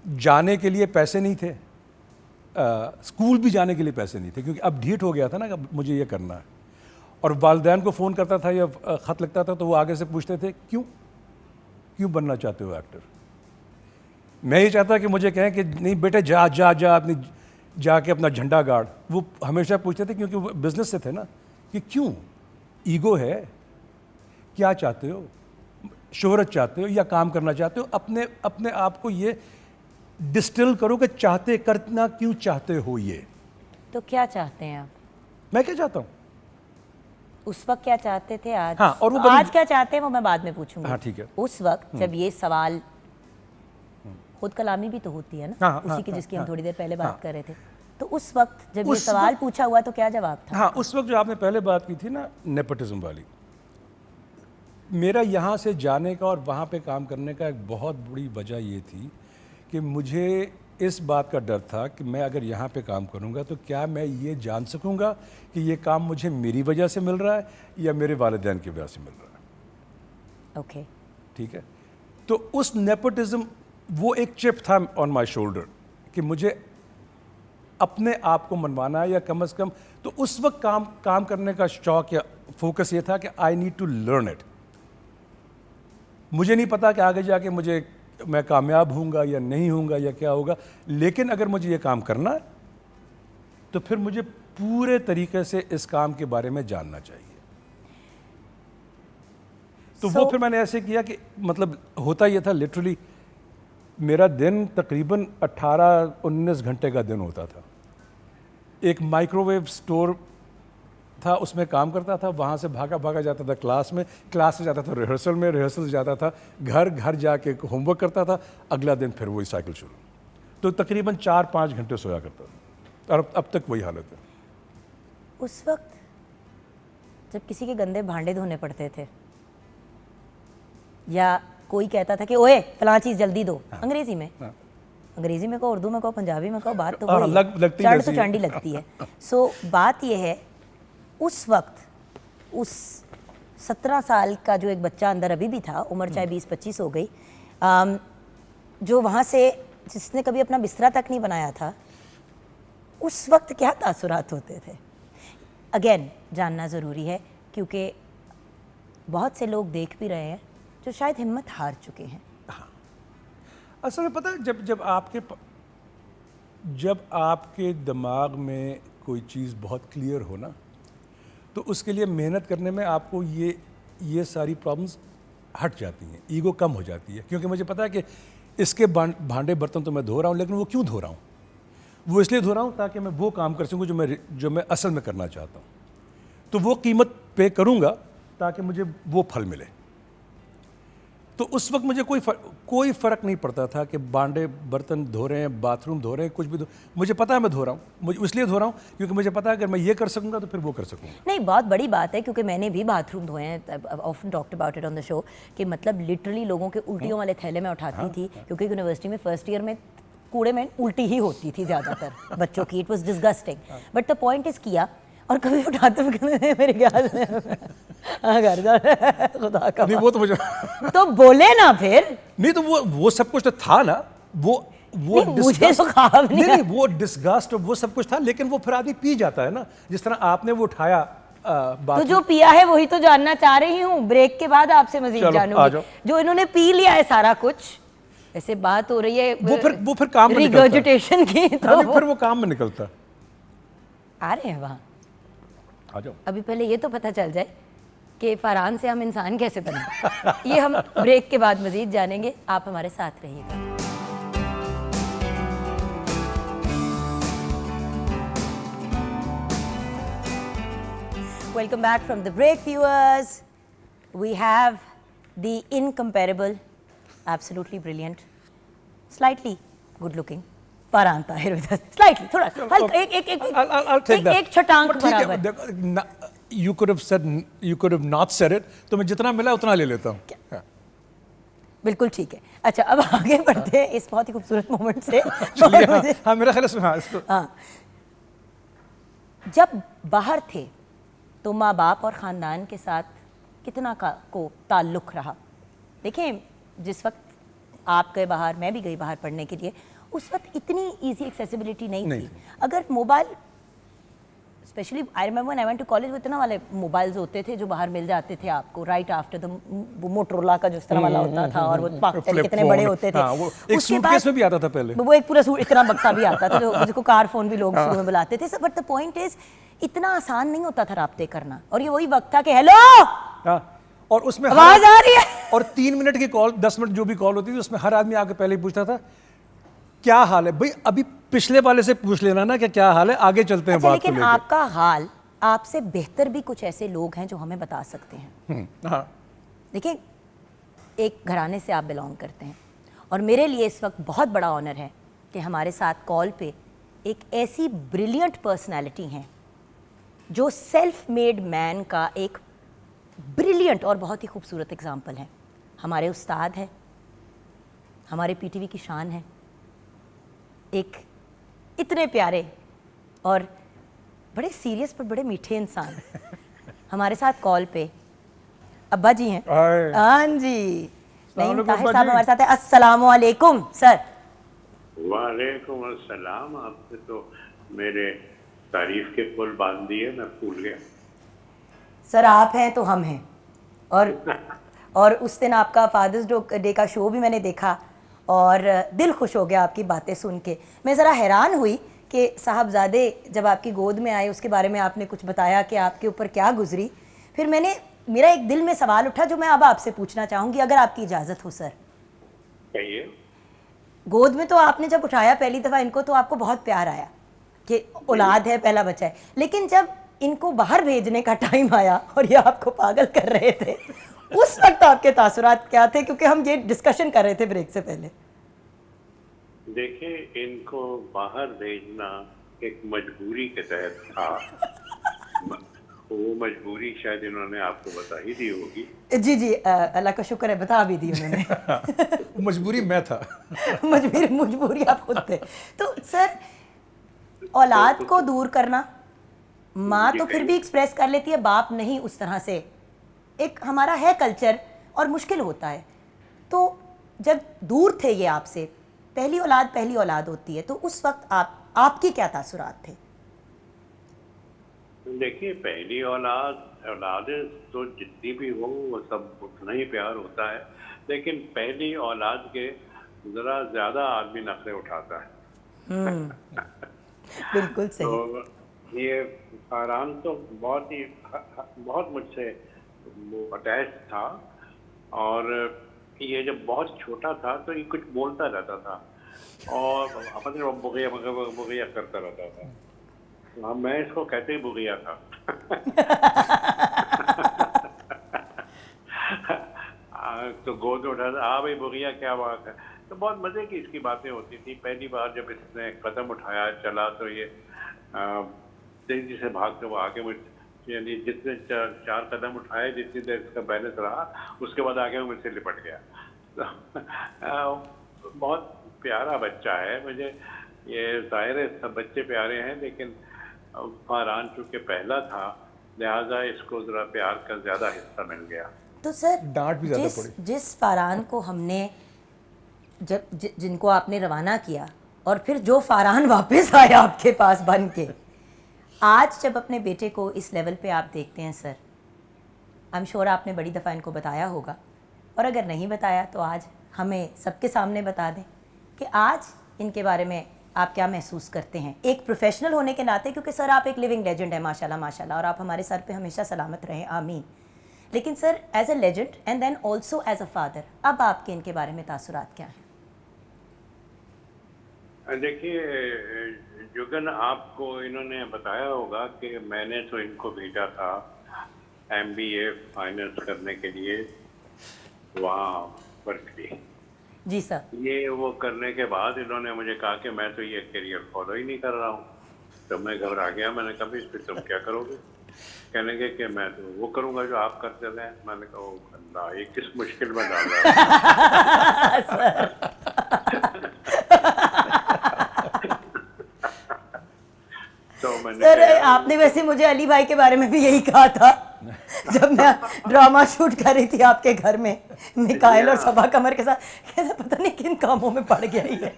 S3: जाने के लिए पैसे नहीं थे, स्कूल भी जाने के लिए पैसे नहीं थे क्योंकि अब ढीठ हो गया था ना कि मुझे ये करना है। और वालिदैन को फ़ोन करता था या ख़त लिखता था तो वो आगे से पूछते थे क्यों बनना चाहते हो एक्टर। मैं ये चाहता कि मुझे कहें कि नहीं बेटे जा जा जा अपनी जाके अपना झंडा गाड़। वो हमेशा पूछते थे क्योंकि वो बिजनेस से थे ना कि क्यों, ईगो है, क्या चाहते हो, शोहरत चाहते हो या काम करना चाहते हो। अपने आप को ये डिस्टिल करो कि चाहते करना क्यों चाहते हो। ये
S1: तो क्या चाहते हैं आप?
S3: मैं क्या चाहता हूँ,
S1: उस वक्त क्या चाहते थे, आज
S3: हाँ, और वो
S1: आज क्या चाहते हैं वो मैं बाद में पूछूंगी।
S3: हाँ ठीक है।
S1: उस वक्त जब ये सवाल, खुद कलामी भी तो होती है ना, उसी की जिसकी हम थोड़ी देर पहले बात कर रहे थे, तो उस वक्त जब ये सवाल पूछा हुआ तो क्या जवाब था?
S3: हाँ, उस वक्त जो आपने पहले बात की थी ना नेपोटिज्म वाली, मेरा यहाँ से जाने का और वहाँ पे काम करने का एक बहुत बड़ी वजह ये थी कि मुझे इस बात का डर था कि मैं अगर यहाँ पे काम करूँगा तो क्या मैं ये जान सकूँगा कि ये काम मुझे मेरी वजह से मिल रहा है या मेरे वालिदैन की वजह से मिल रहा है।
S1: ओके,
S3: ठीक है। तो उस नेपोटिज्म वो एक चिप था ऑन माई शोल्डर कि मुझे अपने आप को मनवाना है, या कम से कम तो उस वक्त काम करने का शौक या फोकस ये था कि I need to learn it. मुझे नहीं पता कि आगे जाके मैं कामयाब हूँगा या नहीं हूँगा या क्या होगा, लेकिन अगर मुझे ये काम करना है तो फिर मुझे पूरे तरीके से इस काम के बारे में जानना चाहिए। तो वो फिर मैंने ऐसे किया कि मतलब होता ये था, लिटरली मेरा दिन तकरीबन 18-19 घंटे का दिन होता था। एक माइक्रोवेव स्टोर था, उसमें काम करता था, वहाँ से भागा जाता था क्लास से जाता था रिहर्सल से जाता था घर जाके होमवर्क करता था, अगला दिन फिर वही साइकिल शुरू। तो तकरीबन 4-5 घंटे सोया करता था, और अब तक वही हालत है।
S1: उस वक्त जब किसी के गंदे भांडे धोने पड़ते थे, या कोई कहता था कि ओए फलां चीज़ जल्दी दो, अंग्रेजी में कहो, उर्दू में कहो, पंजाबी में कहो, बात तो चढ़ तो चांडी लगती है। सो बात यह है, उस वक्त उस 17 साल का जो एक बच्चा अंदर अभी भी था, उम्र चाहे 20-25 हो गई, जो वहाँ से जिसने कभी अपना बिस्तरा तक नहीं बनाया था, उस वक्त क्या तासुरात होते थे? अगेन जानना ज़रूरी है, क्योंकि बहुत से लोग देख भी रहे हैं जो शायद हिम्मत हार चुके हैं।
S3: असल में पता है, जब आपके दिमाग में कोई चीज़ बहुत क्लियर हो ना, तो उसके लिए मेहनत करने में आपको ये सारी प्रॉब्लम्स हट जाती हैं, ईगो कम हो जाती है। क्योंकि मुझे पता है कि इसके भांडे बर्तन तो मैं धो रहा हूँ, लेकिन वो क्यों धो रहा हूँ? वो इसलिए धो रहा हूँ ताकि मैं वो काम कर सकूँ जो मैं असल में करना चाहता हूँ। तो वो कीमत पे करूँगा ताकि मुझे वो फल मिले। तो उस वक्त मुझे कोई फ़र्क नहीं पड़ता था कि भांडे बर्तन धो रहे हैं, बाथरूम धो रहे हैं, कुछ भी मुझे पता है मैं धो रहा हूँ। मुझे इसलिए धो रहा हूँ क्योंकि मुझे पता है अगर मैं ये कर सकूँगा तो फिर वो कर सकूँगा।
S1: नहीं, बहुत बड़ी बात है, क्योंकि मैंने भी बाथरूम धोए हैं, often talked about it on the show, कि मतलब लिटरली लोगों के उल्टियों वाले थैले में उठाती थी, क्योंकि यूनिवर्सिटी में फर्स्ट ईयर में कूड़े में उल्टी ही होती थी ज़्यादातर बच्चों की। It was disgusting, but the point is किया, और कभी उठाते हुए मेरे ख्याल घर जा खुदा का,
S3: नहीं वो तो मुझे
S1: तो बोले ना फिर।
S3: नहीं तो वो सब कुछ तो था ना, वो
S1: मुझे तो ख्वाब
S3: नहीं वो डिस्गस्ट वो सब कुछ था, लेकिन वो फिर आदमी पी जाता है ना, जिस तरह आपने वो उठाया।
S1: तो जो पिया है वही तो जानना चाह रही हूँ, ब्रेक के बाद आपसे मजीद जानूंगी। जो इन्होंने पी लिया है सारा कुछ, ऐसे बात हो रही है
S3: वो फिर काम में
S1: रिगर्जिटेशन की, तो
S3: फिर वो काम में निकलता।
S1: आ रहे हैं वहाँ,
S3: आ जाओ।
S1: अभी पहले ये तो पता चल जाए कि फरहान से हम इंसान कैसे बने। ये हम ब्रेक के बाद मजीद जानेंगे, आप हमारे साथ रहिएगा। Welcome back from the break, viewers. We have the incomparable, absolutely brilliant, slightly good-looking Farhan Tahir with us. Slightly, थोड़ा
S3: I'll take that.
S1: एक छटांक बराबर।
S3: You could have not said it. तो मैं जितना मिला उतना ले लेता हूँ।
S1: बिल्कुल ठीक है। अच्छा, अब आगे बढ़ते हैं इस बहुत ही खूबसूरत मोमेंट से।
S3: हाँ मेरा ख्याल है इसको।
S1: हाँ, जब बाहर थे तो माँ बाप और ख़ानदान के साथ कितना को ताल्लुक़ रहा। देखिए, जिस वक्त आप गए बाहर, मैं भी गई बाहर पढ़ने के लिए, उस वक्त इतनी इजी एक्सेसिबिलिटी नहीं थी। अगर mobile, specially I remember when I went to college, वो इतना वाले मोबाइल्स होते थे जो बाहर मिल जाते थे आपको राइट आफ्टर द मोटरोला का जो इस तरह वाला होता था, और वो पाकिस्तान कितने बड़े होते थे।
S3: एक सूटकेस में भी आता था पहले,
S1: वो एक पूरा इतना बक्सा भी आता था जिसको कार फोन भी लोग शुरू में बुलाते थे। बट द पॉइंट इज, इतना आसान नहीं होता था राब्ते करना, और ये वही वक्त था कि हेलो,
S3: और उसमें
S1: आवाज आ रही है,
S3: और 3 मिनट की कॉल, 10 मिनट जो भी कॉल होती थी, उसमें हर आदमी आके पहले ही पूछता था क्या हाल है। भाई अभी पिछले वाले से पूछ लेना ना कि क्या हाल है, आगे चलते हैं बात को लेके।
S1: लेकिन आपका हाल, आपसे बेहतर भी कुछ ऐसे लोग हैं जो हमें बता सकते हैं। देखिए, एक घराने से आप बिलोंग करते हैं, और मेरे लिए इस वक्त बहुत बड़ा ऑनर है कि हमारे साथ कॉल पे एक ऐसी ब्रिलियंट पर्सनैलिटी हैं जो सेल्फ मेड मैन का एक ब्रिलियंट और बहुत ही खूबसूरत एग्जाम्पल है। हमारे उस्ताद हैं, हमारे पीटीवी की शान है, एक इतने प्यारे और बड़े सीरियस पर बड़े मीठे इंसान हमारे साथ कॉल पे अब्बा जी हैं। हाँ जी, नहीं ताहिर साहब हमारे साथ है। अस्सलाम वालेकुम सर।
S4: वालेकुम अस्सलाम। आपसे तो मेरे तारीफ के पुल बांध दिए, मैं भूल गया।
S1: सर आप हैं तो हम हैं। और उस दिन आपका फादर्स डे का शो भी मैंने देखा और दिल खुश हो गया आपकी बातें सुन के। मैं ज़रा हैरान हुई कि साहबजादे जब आपकी गोद में आए उसके बारे में आपने कुछ बताया कि आपके ऊपर क्या गुजरी। फिर मेरा एक दिल में सवाल उठा जो मैं अब आपसे पूछना चाहूँगी, अगर आपकी इजाज़त हो सर।
S4: कहिए।
S1: गोद में तो आपने जब उठाया पहली दफ़ा इनको तो आपको बहुत प्यार आया कि औलाद है, पहला बच्चा है, लेकिन जब इनको बाहर भेजने का टाइम आया और ये आपको पागल कर रहे थे उस वक्त आपके तासुरात क्या थे? क्योंकि हम ये डिस्कशन कर रहे थे ब्रेक से पहले।
S4: देखिए, इनको बाहर भेजना एक मजबूरी के तहत था। वो मजबूरी शायद इन्होंने आपको बता ही दी होगी।
S1: जी जी, अल्लाह का शुक्र है बता भी दी उन्होंने।
S3: मजबूरी मैं था।
S1: मजबूरी आप खुद थे। तो सर औलाद को दूर करना, माँ तो फिर भी एक्सप्रेस कर लेती है, बाप नहीं उस तरह से। एक हमारा है कल्चर और मुश्किल होता है। तो जब दूर थे ये आपसे, पहली औलाद होती है, तो उस वक्त आपकी क्या तासुरात थे?
S4: देखिए, पहली औलादें तो जितनी भी हो वो सब उतना ही प्यार होता है, लेकिन पहली औलाद के जरा ज्यादा आदमी नखरे उठाता है।
S1: बिल्कुल सही।
S4: तो ये फरहान तो बहुत मुझसे अटैच था, और ये जब बहुत छोटा था तो ये कुछ बोलता रहता था और अपने बुगैया करता रहता था। हाँ, मैं इसको कहते ही बुगैया था। तो गोद में उठा, हाँ भाई बुगैया क्या बात है। तो बहुत मजे की इसकी बातें होती थी। पहली बार जब इसने कदम उठाया चला तो ये तेजी से भागते हुए आगे मुझ, यानी जितने चार कदम उठाए, जितनी देर इसका बैलेंस रहा, उसके बाद आगे वो मुझसे लिपट गया। तो बहुत प्यारा बच्चा है। मुझे ये जाहिर है सब बच्चे प्यारे हैं, लेकिन फरहान चूँकि पहला था लिहाजा इसको ज़रा प्यार का ज़्यादा हिस्सा मिल गया।
S1: तो सर
S3: डांट भी ज़्यादा पड़ी।
S1: जिस फरहान को हमने जिनको आपने रवाना किया और फिर जो फरहान वापस आया आपके पास बन के, आज जब अपने बेटे को इस लेवल पे आप देखते हैं सर, आई एम श्योर आपने बड़ी दफ़ा इनको बताया होगा, और अगर नहीं बताया तो आज हमें सबके सामने बता दें कि आज इनके बारे में आप क्या महसूस करते हैं एक प्रोफेशनल होने के नाते, क्योंकि सर आप एक लिविंग लेजेंड है माशाल्लाह माशाल्लाह, और आप हमारे सर पे हमेशा सलामत रहें, आमीन। लेकिन sir as a legend and then also as a father, अब आपके इनके बारे में तासुरात क्या हैं?
S4: देखिए जुगन, आपको इन्होंने बताया होगा कि मैंने तो इनको भेजा था MBA फाइनेंस करने के लिए वहाँ बर्कली।
S1: जी सर।
S4: ये वो करने के बाद इन्होंने मुझे कहा कि मैं तो ये करियर फॉलो ही नहीं कर रहा हूँ। तो मैं घबरा गया। मैंने कहा इस पर तुम क्या करोगे? कहने के कि मैं तो वो करूँगा जो आप करते हैं। मैंने कहा ओ अल्लाह, ये किस मुश्किल में डाल रहा है। तो मैंने
S1: सर आपने वैसे मुझे अली भाई के बारे में भी यही कहा था जब मैं ड्रामा शूट कर रही थी आपके घर में मिकाइल और सबा कमर के साथ, कैसे पता नहीं किन कामों में पड़ गया ये।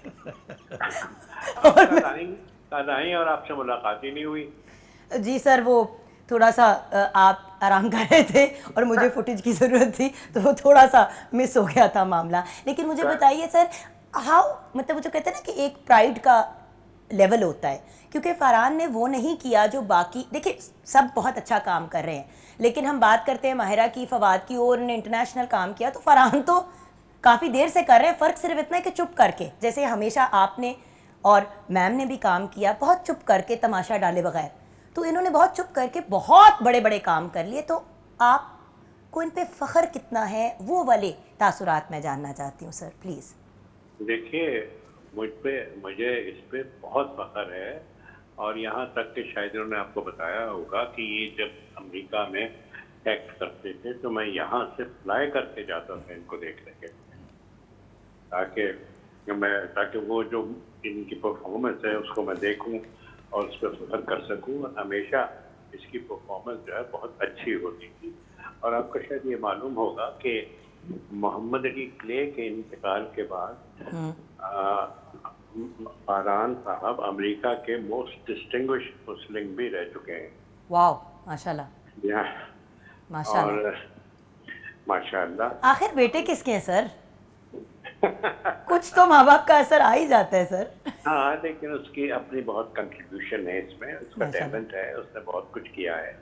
S4: और आपसे मुलाकात ही नहीं हुई।
S1: जी सर, वो थोड़ा सा आप आराम कर रहे थे और मुझे फुटेज की ज़रूरत थी, तो वो थोड़ा सा मिस हो गया था मामला। लेकिन मुझे बताइए सर, हाउ, मतलब वो जो कहते हैं ना कि एक प्राइड का लेवल होता है, क्योंकि फरहान ने वो नहीं किया जो बाकी, देखिए सब बहुत अच्छा काम कर रहे हैं, लेकिन हम बात करते हैं माहिरा की, फवाद की, और उन्होंने इंटरनेशनल काम किया, तो फरहान तो काफ़ी देर से कर रहे हैं। फ़र्क सिर्फ इतना है कि चुप करके, जैसे हमेशा आपने और मैम ने भी काम किया बहुत चुप करके, तमाशा डाले बगैर, तो इन्होंने बहुत चुप करके बहुत बड़े बड़े काम कर लिए। तो आपको इन पे फ़ख्र कितना है, वो वाले तासुरात मैं जानना चाहती हूँ सर प्लीज़।
S4: देखिए मुझे इस पे बहुत फ़ख्र है, और यहाँ तक कि शायद उन्होंने आपको बताया होगा कि ये जब अमेरिका में एक्ट करते थे तो मैं यहाँ से फ्लाई करके जाता था इनको देखने के, ताकि वो जो इनकी परफॉर्मेंस है उसको मैं देखूं और उस पर फ़ख्र कर सकूं। हमेशा इसकी परफॉर्मेंस जो है बहुत अच्छी होती थी। और आपको शायद ये मालूम होगा कि मोहम्मद अली क्ले के इंतकाल के बाद फरहान साहब अमेरिका के मोस्ट डिस्टिंग्विश्ड मुस्लिम भी रह चुके हैं।
S1: वाह, माशाल्लाह
S4: यहाँ
S1: माशाल्लाह।
S4: और माशाल्लाह
S1: आखिर बेटे किसके हैं सर? कुछ तो माँ बाप का असर आ ही जाता है सर।
S4: हाँ, लेकिन उसकी अपनी बहुत कंट्रीब्यूशन है इसमें, उसका
S1: माशाल्लाह।
S4: टैलेंट है, उसने बहुत कुछ किया है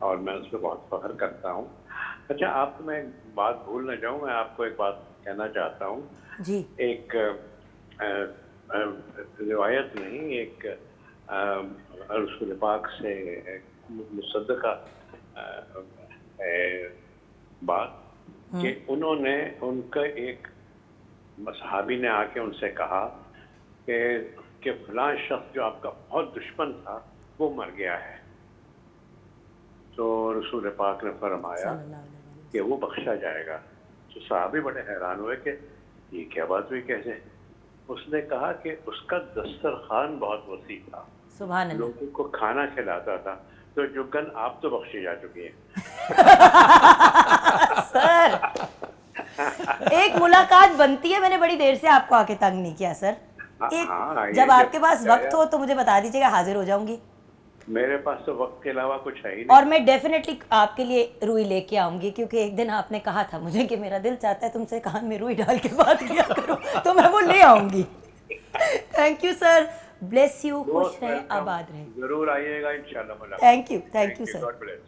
S4: और मैं उस पर बहुत फख्र करता हूँ। अच्छा, आपको मैं एक बात भूल न जाऊँ, मैं आपको एक बात कहना चाहता हूँ।
S1: जी
S4: एक रिवायत नहीं, एक रसूल पाक से मुसद्दका बात कि उन्होंने, उनका एक सहाबी ने आके उनसे कहा कि फलां शख्स जो आपका बहुत दुश्मन था वो मर गया है। तो रसूल पाक ने फरमाया
S1: सल्लल्लाहु अलैहि वसल्लम।
S4: कि वो बख्शा जाएगा। तो सहाबी बड़े हैरान हुए कि ये क्या बात हुई, कैसे? उसने कहा कि उसका दस्तरखान बहुत वसी था,
S1: सुभान अल्लाह।
S4: लोगों को खाना खिलाता था। तो जो गन आप तो बख्शी जा चुकी हैं।
S1: सर एक मुलाकात बनती है, मैंने बड़ी देर से आपको आके तंग नहीं किया सर। एक
S4: हाँ, ये
S1: जब आपके
S4: जब
S1: पास वक्त हो तो मुझे बता दीजिएगा, हाजिर हो जाऊंगी।
S4: मेरे पास तो वक्त के अलावा कुछ है ही नहीं।
S1: और मैं डेफिनेटली आपके लिए रुई लेके आऊंगी, क्योंकि एक दिन आपने कहा था मुझे कि मेरा दिल चाहता है तुमसे कान में रुई डाल के बात किया करो, तो मैं वो ले आऊंगी। Thank you sir, bless you, खुश रहें,
S4: वेलकम।
S1: आबाद रहें।
S4: जरूर आइएगा इंशाल्लाह मुलाकात।
S1: Thank you sir,
S4: God bless.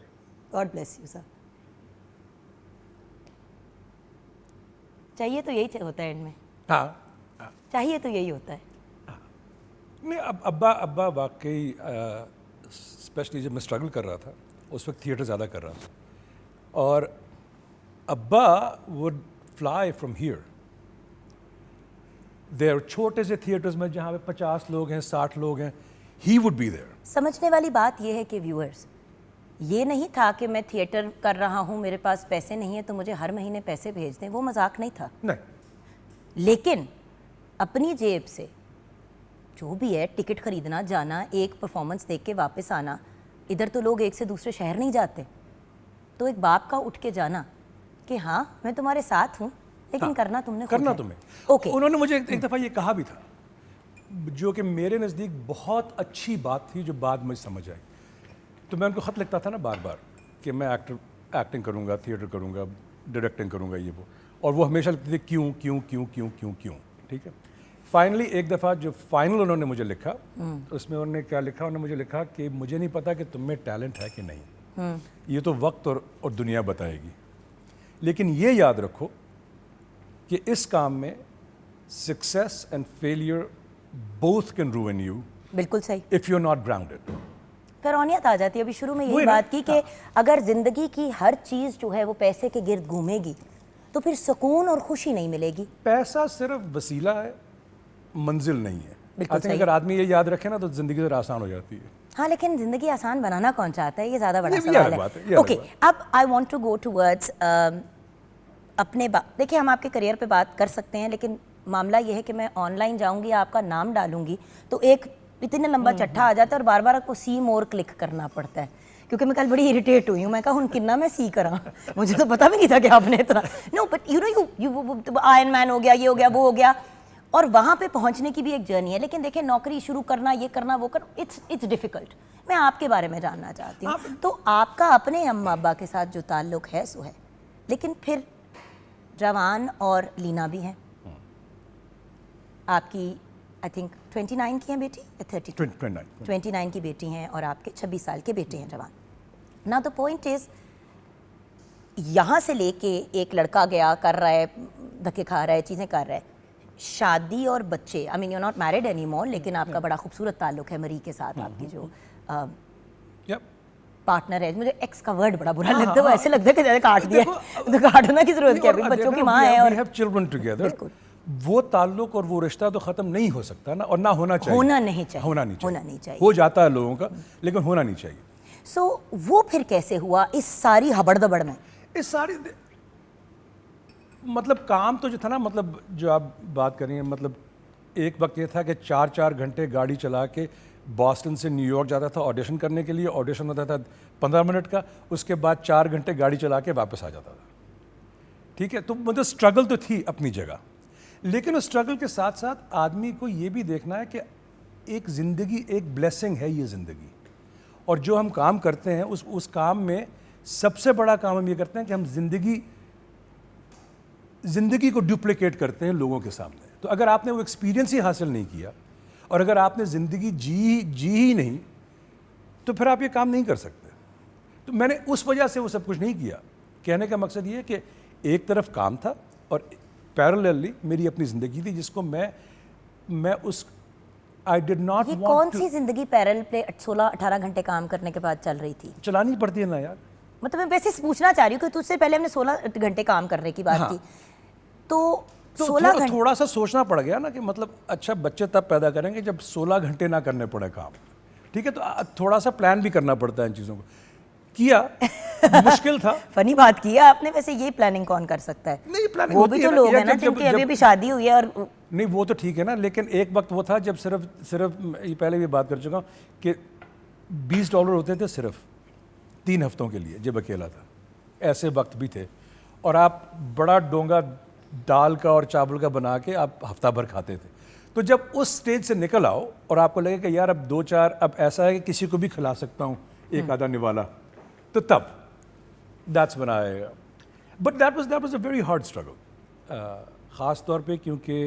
S1: God bless you sir. चाहिए तो यही होता है एंड में,
S3: हाँ
S1: चाहिए तो यही होता है।
S3: नहीं, अब्बा वाकई स्पेशली जब मैं स्ट्रगल कर रहा था उस वक्त थिएटर ज़्यादा कर रहा था, और अब्बा would fly from here there, छोटे से थिएटर्स में जहाँ पे 50 लोग हैं, 60 लोग हैं, ही वुड बी देयर।
S1: समझने वाली बात यह है कि व्यूअर्स, ये नहीं था कि मैं थिएटर कर रहा हूँ, मेरे पास पैसे नहीं है तो मुझे हर महीने पैसे भेज दें, वो मजाक नहीं था।
S3: नहीं,
S1: लेकिन अपनी जेब से जो भी है, टिकट खरीदना, जाना, एक परफॉर्मेंस देख के वापस आना, इधर तो लोग एक से दूसरे शहर नहीं जाते, तो एक बाप का उठ के जाना कि हाँ मैं तुम्हारे साथ हूँ, लेकिन
S3: हाँ,
S1: करना तुमने खुद
S3: करना
S1: है।
S3: तुम्हें।
S1: ओके।
S3: उन्होंने मुझे एक दफ़ा ये कहा भी था, जो कि मेरे नज़दीक बहुत अच्छी बात थी, जो बाद में समझ आई। तो मैं उनको ख़त लिखता था ना बार बार कि मैं एक्टिंग करूँगा, थिएटर करूँगा, डायरेक्टिंग करूँगा, ये वो, और वो हमेशा लिखते थे क्यों क्यों क्यों क्यों क्यों क्यों। ठीक है, फाइनली एक दफ़ा जो फाइनल उन्होंने मुझे लिखा, उसमें उन्होंने क्या लिखा, उन्होंने मुझे लिखा कि मुझे नहीं पता कि तुम में टैलेंट है कि नहीं, ये तो वक्त और दुनिया बताएगी, लेकिन ये याद रखो कि इस काम में success and failure both can ruin you
S1: बिल्कुल सही।
S3: If you are not grounded.
S1: फिरौनियत आ जाती है। अभी शुरू में यही
S3: वही ना,
S1: बात की कि अगर ज़िंदगी की हर चीज़ जो है वो पैसे के गिर्द घूमेगी तो फिर सुकून और खुशी नहीं मिलेगी।
S3: पैसा सिर्फ वसीला है, मंजिल नहीं है।
S1: बिल्कुल
S3: I think
S1: सही।
S3: अगर आदमी ये याद रखे ना तो ज़िंदगी ज़रा आसान हो जाती है।
S1: हाँ, लेकिन ज़िंदगी आसान बनाना कौन चाहता है, ये ज़्यादा बड़ा
S3: ये
S1: सवाल
S3: अलग बात है, ये
S1: है।
S3: अलग
S1: ओके,
S3: बात
S1: अब I want to go towards अपने देखिए, हम आपके करियर पे बात कर सकते हैं, लेकिन मामला ये है कि मैं ऑनलाइन जाऊंगी, आपका नाम डालूंगी तो एक इतना लंबा चट्टा आ जाता है और बार बार आपको सी मोर क्लिक करना पड़ता है, क्योंकि मैं कल बड़ी इरिटेट हुई हूँ। मैं कहा किन्ना मैं सी करा, मुझे तो पता भी नहीं था कि आपने इतना। No but you know you Iron Man हो गया, ये हो गया, वो हो गया, और वहाँ पे पहुँचने की भी एक जर्नी है। लेकिन देखिए, नौकरी शुरू करना, ये करना, वो करना, इट्स डिफ़िकल्ट। मैं आपके बारे में जानना चाहती हूँ। तो आपका अपने अम्मा अब्बा के साथ जो ताल्लुक़ है सो है, लेकिन फिर जवान और लीना भी हैं आपकी, आई थिंक 29 की हैं बेटी या 32? 29 की बेटी हैं और आपके 26 साल के बेटे हैं जवान। ना द पॉइंट इज़, यहाँ से लेके एक लड़का गया, कर रहा है, धक्के खा रहा है, चीज़ें कर रहा है, शादी और बच्चे, I mean you not married any more, लेकिन आपका बड़ा खूबसूरत ताल्लुक है मरी के साथ, आपकी जो पार्टनर है। मुझे एक्स का वर्ड बड़ा बुरा लगता है, वो ऐसे लगता है कि ज़्यादा काट दिया, तो काटना की जरूरत क्या है, बच्चों की माँ है और
S3: चिल्ड्रन टुगेदर। वो ताल्लुक और वो रिश्ता तो ख़त्म नहीं हो सकता ना, और ना होना चाहिए।
S1: होना नहीं चाहिए,
S3: होना नहीं चाहिए।
S1: हो
S3: हो जाता है लोगों का, लेकिन होना नहीं चाहिए।
S1: सो वो फिर कैसे हुआ इस सारी हबड़दबड़ में?
S3: इस सारी मतलब काम तो जो था ना, मतलब जो आप बात कर रही हैं, मतलब एक वक्त ये था कि 4-4 घंटे गाड़ी चला के बॉस्टन से न्यूयॉर्क जाता था ऑडिशन करने के लिए। ऑडिशन होता था 15 मिनट का, उसके बाद 4 घंटे गाड़ी चला के वापस आ जाता था। ठीक है, तो मतलब स्ट्रगल तो थी अपनी जगह, लेकिन उस स्ट्रगल के साथ साथ आदमी को ये भी देखना है कि एक ज़िंदगी एक ब्लेसिंग है ये ज़िंदगी, और जो हम काम करते हैं उस काम में सबसे बड़ा काम हम ये करते हैं कि हम ज़िंदगी को डुप्लिकेट करते हैं लोगों के सामने। तो अगर आपने वो एक्सपीरियंस ही हासिल नहीं किया और अगर आपने ज़िंदगी जी ही नहीं, तो फिर आप ये काम नहीं कर सकते। तो मैंने उस वजह से वो सब कुछ नहीं किया। कहने का मकसद ये है कि एक तरफ काम था और पैरेलली मेरी अपनी ज़िंदगी थी जिसको मैं उस आई डिड नॉट
S1: ये
S3: वांट
S1: कौन
S3: टू
S1: सी जिंदगी पैरेलल पे 16-18 घंटे काम करने के बाद चल रही थी?
S3: चलानी पड़ती है ना यार।
S1: मतलब मैं वैसे पूछना चाह रही हूँ कि तुझसे पहले हमने 16 घंटे काम करने की बात
S3: हाँ।
S1: की, तो
S3: तो
S1: 16 घंटे
S3: थोड़ा सा सोचना पड़ गया ना कि मतलब अच्छा बच्चे तब पैदा करेंगे जब 16 घंटे ना करने पड़े काम, ठीक है। तो थोड़ा सा प्लान भी करना पड़ता है इन चीज़ों को। किया, मुश्किल था।
S1: फनी बात की है आपने। वैसे ये प्लानिंग कौन कर सकता है?
S3: नहीं, प्लानिंग
S1: वो
S3: होती
S1: भी
S3: है
S1: तो
S3: ना,
S1: लोग
S3: या
S1: हैं ना
S3: जब-
S1: जिनकी
S3: जब-
S1: अभी भी शादी हुई है। और
S3: नहीं वो तो ठीक है ना, लेकिन एक वक्त वो था जब सिर्फ ये पहले भी बात कर चुका हूँ कि $20 होते थे सिर्फ 3 हफ्तों के लिए जब अकेला था। ऐसे वक्त भी थे और आप बड़ा डोंगा दाल का और चावल का बना के आप हफ्ता भर खाते थे। तो जब उस स्टेज से निकल आओ और आपको लगे कि यार अब 2-4 अब ऐसा है कि किसी को भी खिला सकता हूँ एक आधा निवाला, तो तब that's when I but that was a very hard struggle, ख़ास तौर पे क्योंकि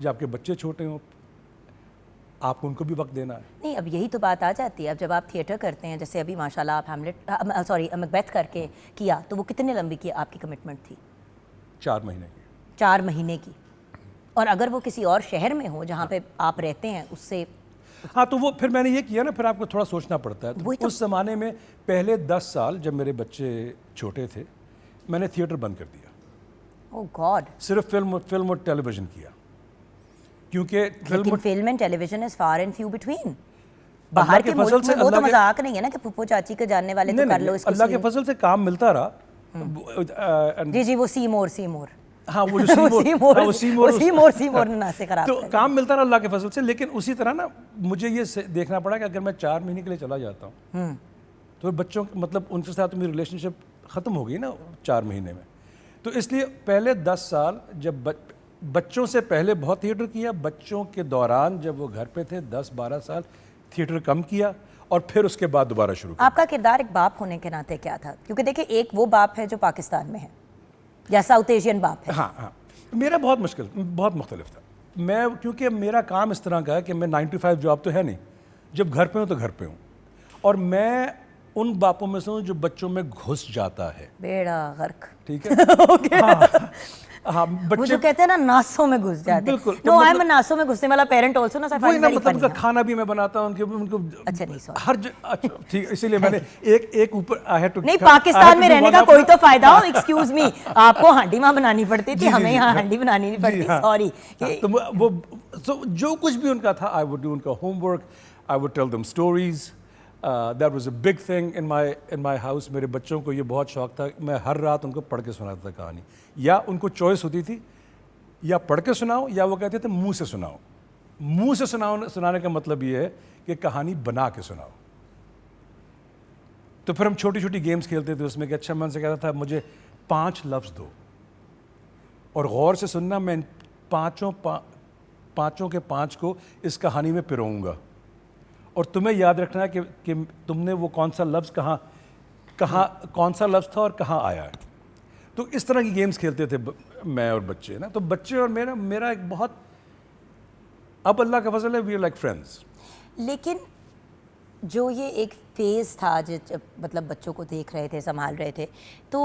S3: जब आपके बच्चे छोटे हों आपको उनको भी वक्त देना है।
S1: नहीं, अब यही तो बात आ जाती है। अब जब आप थिएटर करते हैं, जैसे अभी माशाल्लाह आप मैकबेथ करके किया, तो वो कितने लंबी की आपकी कमिटमेंट थी?
S3: 4 महीने की।
S1: 4 महीने की। और अगर वो किसी और शहर में हो जहाँ पे आप रहते हैं, उससे
S3: हाँ, तो वो फिर मैंने ये किया ना, फिर आपको थोड़ा सोचना पड़ता है।
S1: वही
S3: तो
S1: तो-
S3: उस ज़माने में पहले 10 साल जब मेरे बच्चे छोटे थे मैंने थिएटर बंद कर दिया,
S1: ओह गॉड।
S3: सिर्फ फिल्म और टेलीविज़न किया, क्योंकि
S1: लेकिन film and television is far and few between.
S3: अल्लाह
S1: बाहर
S3: के
S1: के
S3: फजल
S1: मुल्क
S3: से
S1: में वो तो
S3: अल्लाह के-
S1: मजाक नहीं है ना कि पुप्पो चाची के जानने वाले तो
S3: नहीं,
S1: कर
S3: नहीं,
S1: लो इसको
S3: अल्लाह के
S1: सीन।
S3: फजल से काम मिलता रहा।
S1: जी जी, वो सीमोर
S3: हाँ, वो जो
S1: सीमोर ना से खराब
S3: तो
S1: कर
S3: काम मिलता रहा अल्लाह के फजल से। लेकिन उसी तरह ना मुझे ये देखना पड़ा कि अगर मैं 4 महीने के लिए चला जाता हूँ तो बच्चों मतलब उनके साथ तो मेरी रिलेशनशिप ख़त्म हो गई ना 4 महीने में। तो इसलिए पहले 10 साल जब बच्चों से पहले बहुत थिएटर किया, बच्चों के दौरान जब वो घर पे थे 10-12 साल थिएटर कम किया और फिर उसके बाद दोबारा शुरू किया।
S1: आपका किरदार एक बाप होने के नाते क्या था? क्योंकि देखिए, एक वो बाप है जो पाकिस्तान में है या साउथ एशियन बाप है।
S3: हाँ, मेरा बहुत मुख्तलिफ था। मैं क्योंकि मेरा काम इस तरह का है कि मैं 9 to 5 जॉब तो है नहीं, जब घर पे हूँ तो घर पे हूँ, और मैं उन बापों में से हूँ जो बच्चों में घुस जाता है।
S1: बेड़ा गर्क।
S3: ठीक है। हाँ,
S1: वो
S3: बच्चे
S1: जो कहते हैं ना नासों में घुस जाते हैं।
S3: बिल्कुल, तो
S1: नो, आई एम
S3: मतलब-
S1: नासों में घुसने वाला पेरेंट आल्सो ना।
S3: वही ना, मतलब उनका खाना भी मैं बनाता हूँ उनको
S1: अच्छा, नहीं, sorry।
S3: अच्छा ठीक, इसीलिए मैंने एक ऊपर आई हैड टू
S1: नहीं, पाकिस्तान में रहने का कोई तो फायदा हो। एक्सक्यूज मी, आपको हांडी माँ बनानी पड़ती थी, हमें यहाँ हांडी बनानी नहीं पड़ती। सॉरी।
S3: तो वो तो जो कुछ भी उनका था आई वुड डू उनका homework, I would tell them stories. That was a big thing in my house. मेरे बच्चों को ये बहुत शौक था, मैं हर रात उनको पढ़ के सुनाता था कहानी, या उनको चॉइस होती थी या पढ़ के सुनाओ या वो कहते थे मुंह से सुनाओ। मुंह से सुनाने का मतलब ये है कि कहानी बना के सुनाओ। तो फिर हम छोटी छोटी गेम्स खेलते थे उसमें कि अच्छा, मैं उनसे कहता था मुझे 5 लफ्ज़ दो और गौर से सुनना, मैं पाँचों के 5 को इस कहानी में पिरोऊंगा और तुम्हें याद रखना है कि तुमने वो कौन सा लफ्ज़ कौन सा लफ्ज़ था और कहाँ आया है। तो इस तरह की गेम्स खेलते थे मैं और बच्चे ना। तो बच्चे और मेरा एक बहुत, अब अल्लाह का फजल है, वी आर लाइक फ्रेंड्स।
S1: लेकिन जो ये एक फेज़ था जब मतलब बच्चों को देख रहे थे, संभाल रहे थे, तो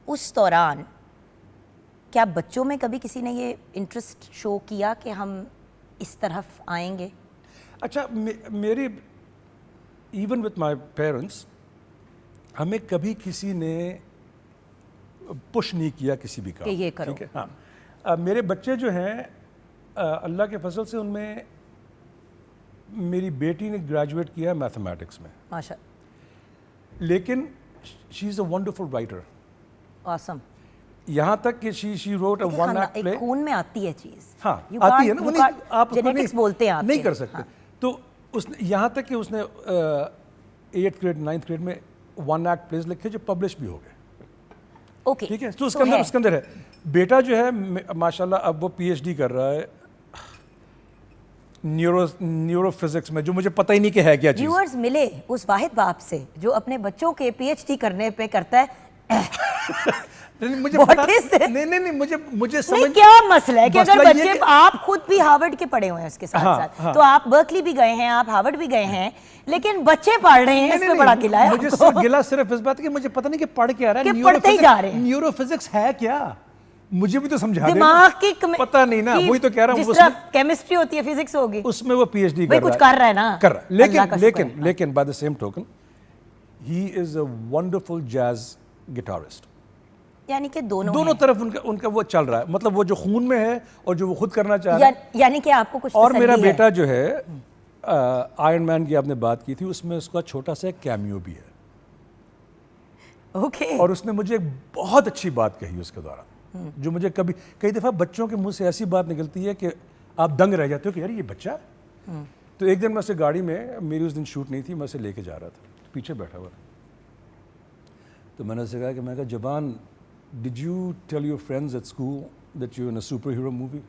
S1: उस दौरान क्या बच्चों में कभी किसी ने ये इंटरेस्ट शो किया कि हम इस तरफ आएंगे?
S3: अच्छा, मेरी इवन विथ माय पेरेंट्स, हमें कभी किसी ने पुश नहीं किया किसी भी काम
S1: कि ये करो।
S3: ठीक है। हाँ, मेरे बच्चे जो हैं अल्लाह के फजल से उनमें मेरी बेटी ने ग्रेजुएट किया मैथमेटिक्स में,
S1: माशा,
S3: लेकिन she is a wonderful writer.
S1: Awesome.
S3: यहाँ तक कि she wrote a one act play.
S1: एक खून में आती है चीज़।
S3: हाँ,
S1: You
S3: आती
S1: can't-
S3: है ना,
S1: you
S3: उन्हें
S1: can't-
S3: आप उसको
S1: genetics बोलते हैं
S3: नहीं
S1: आपके।
S3: कर सकते। तो उसने यहाँ तक कि उसने 8th ग्रेड 9th ग्रेड में 1 एक्ट प्लेस लिखे जो पब्लिश भी हो गए।
S1: ओके,
S3: ठीक है, तो उसके अंदर है। बेटा जो है माशाल्लाह अब वो पीएचडी कर रहा है न्यूरोफिजिक्स में, जो मुझे पता ही नहीं कि है क्या चीज़।
S1: व्यूअर्स मिले उस वाहिद बाप से जो अपने बच्चों के पीएचडी करने पे करता है
S3: नहीं, मुझे
S1: What
S3: पता
S1: is this?
S3: नहीं मुझे
S1: नहीं,
S3: समझ
S1: क्या मसला है कि अगर
S3: मसला ये
S1: बच्चे आप खुद भी हार्वर्ड के पढ़े हुए हैं उसके साथ
S3: हाँ,
S1: साथ
S3: हाँ।
S1: तो आप बर्कली भी गए हैं, आप हार्वर्ड भी गए हैं, लेकिन बच्चे पढ़ रहे हैं, इसमें बड़ा गिला है
S3: मुझे
S1: आपको।
S3: सिर्फ गिला सिर्फ इस बात की मुझे पता नहीं कि पढ़ क्या रहा है,
S1: कि पढ़ते ही जा रहे हैं।
S3: न्यूरोफिजिक्स है क्या, मुझे भी तो समझा दे।
S1: दिमाग की
S3: पता नहीं ना, वही तो कह रहा हूँ।
S1: जिस तरह केमिस्ट्री होती है फिजिक्स होगी,
S3: उसमें वो पीएचडी
S1: भाई
S3: कर रहा
S1: कुछ
S3: है,
S1: कर रहा है ना,
S3: कर रहा है।
S1: अल्लाह का शुक्र है।
S3: लेकिन by the same token he is a wonderful jazz guitarist.
S1: यानी कि दोनों
S3: दोनों
S1: हैं।
S3: तरफ उनका वो चल रहा है, मतलब वो जो खून में है और जो वो खुद करना चाह रहा है।
S1: यानी कि आपको कुछ
S3: और मेरा
S1: तसल्ली है।
S3: बेटा जो है आयरन मैन की आपने बात की थी, उसमें उसका छोटा सा कैमियो भी है।
S1: ओके।
S3: और उसने मुझे एक बहुत अच्छी बात कही उसके दौरान, जो मुझे कई दफ़ा बच्चों के मुंह से ऐसी बात निकलती है कि आप दंग रह जाते हो कि यार ये बच्चा। तो एक दिन मैं उसे गाड़ी में, मेरी उस दिन शूट नहीं थी, मैं उसे लेके जा रहा था, पीछे बैठा हुआ, तो मैंने उसे कहा कि मैं कहा जवान, did you tell your friends at school that you in a super hero movie?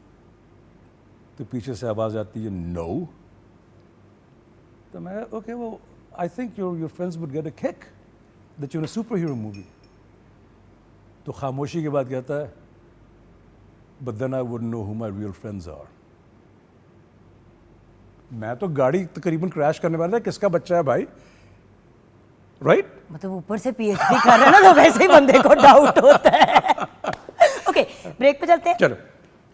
S3: तो पीछे से आवाज़ आती है नो। तो मैं ओके वो I think your friends would get a kick that you in a super hero movie. तो खामोशी के बाद कहता है but then I wouldn't know who my real friends are. मैं तो गाड़ी तकरीबन क्रैश करने वाला है, किसका बच्चा है भाई, राइट?
S1: मतलब ऊपर से पीएचडी कर रहा है ना, तो वैसे ही बंदे को डाउट होता है। ओके, ब्रेक पे चलते हैं।
S3: चलो।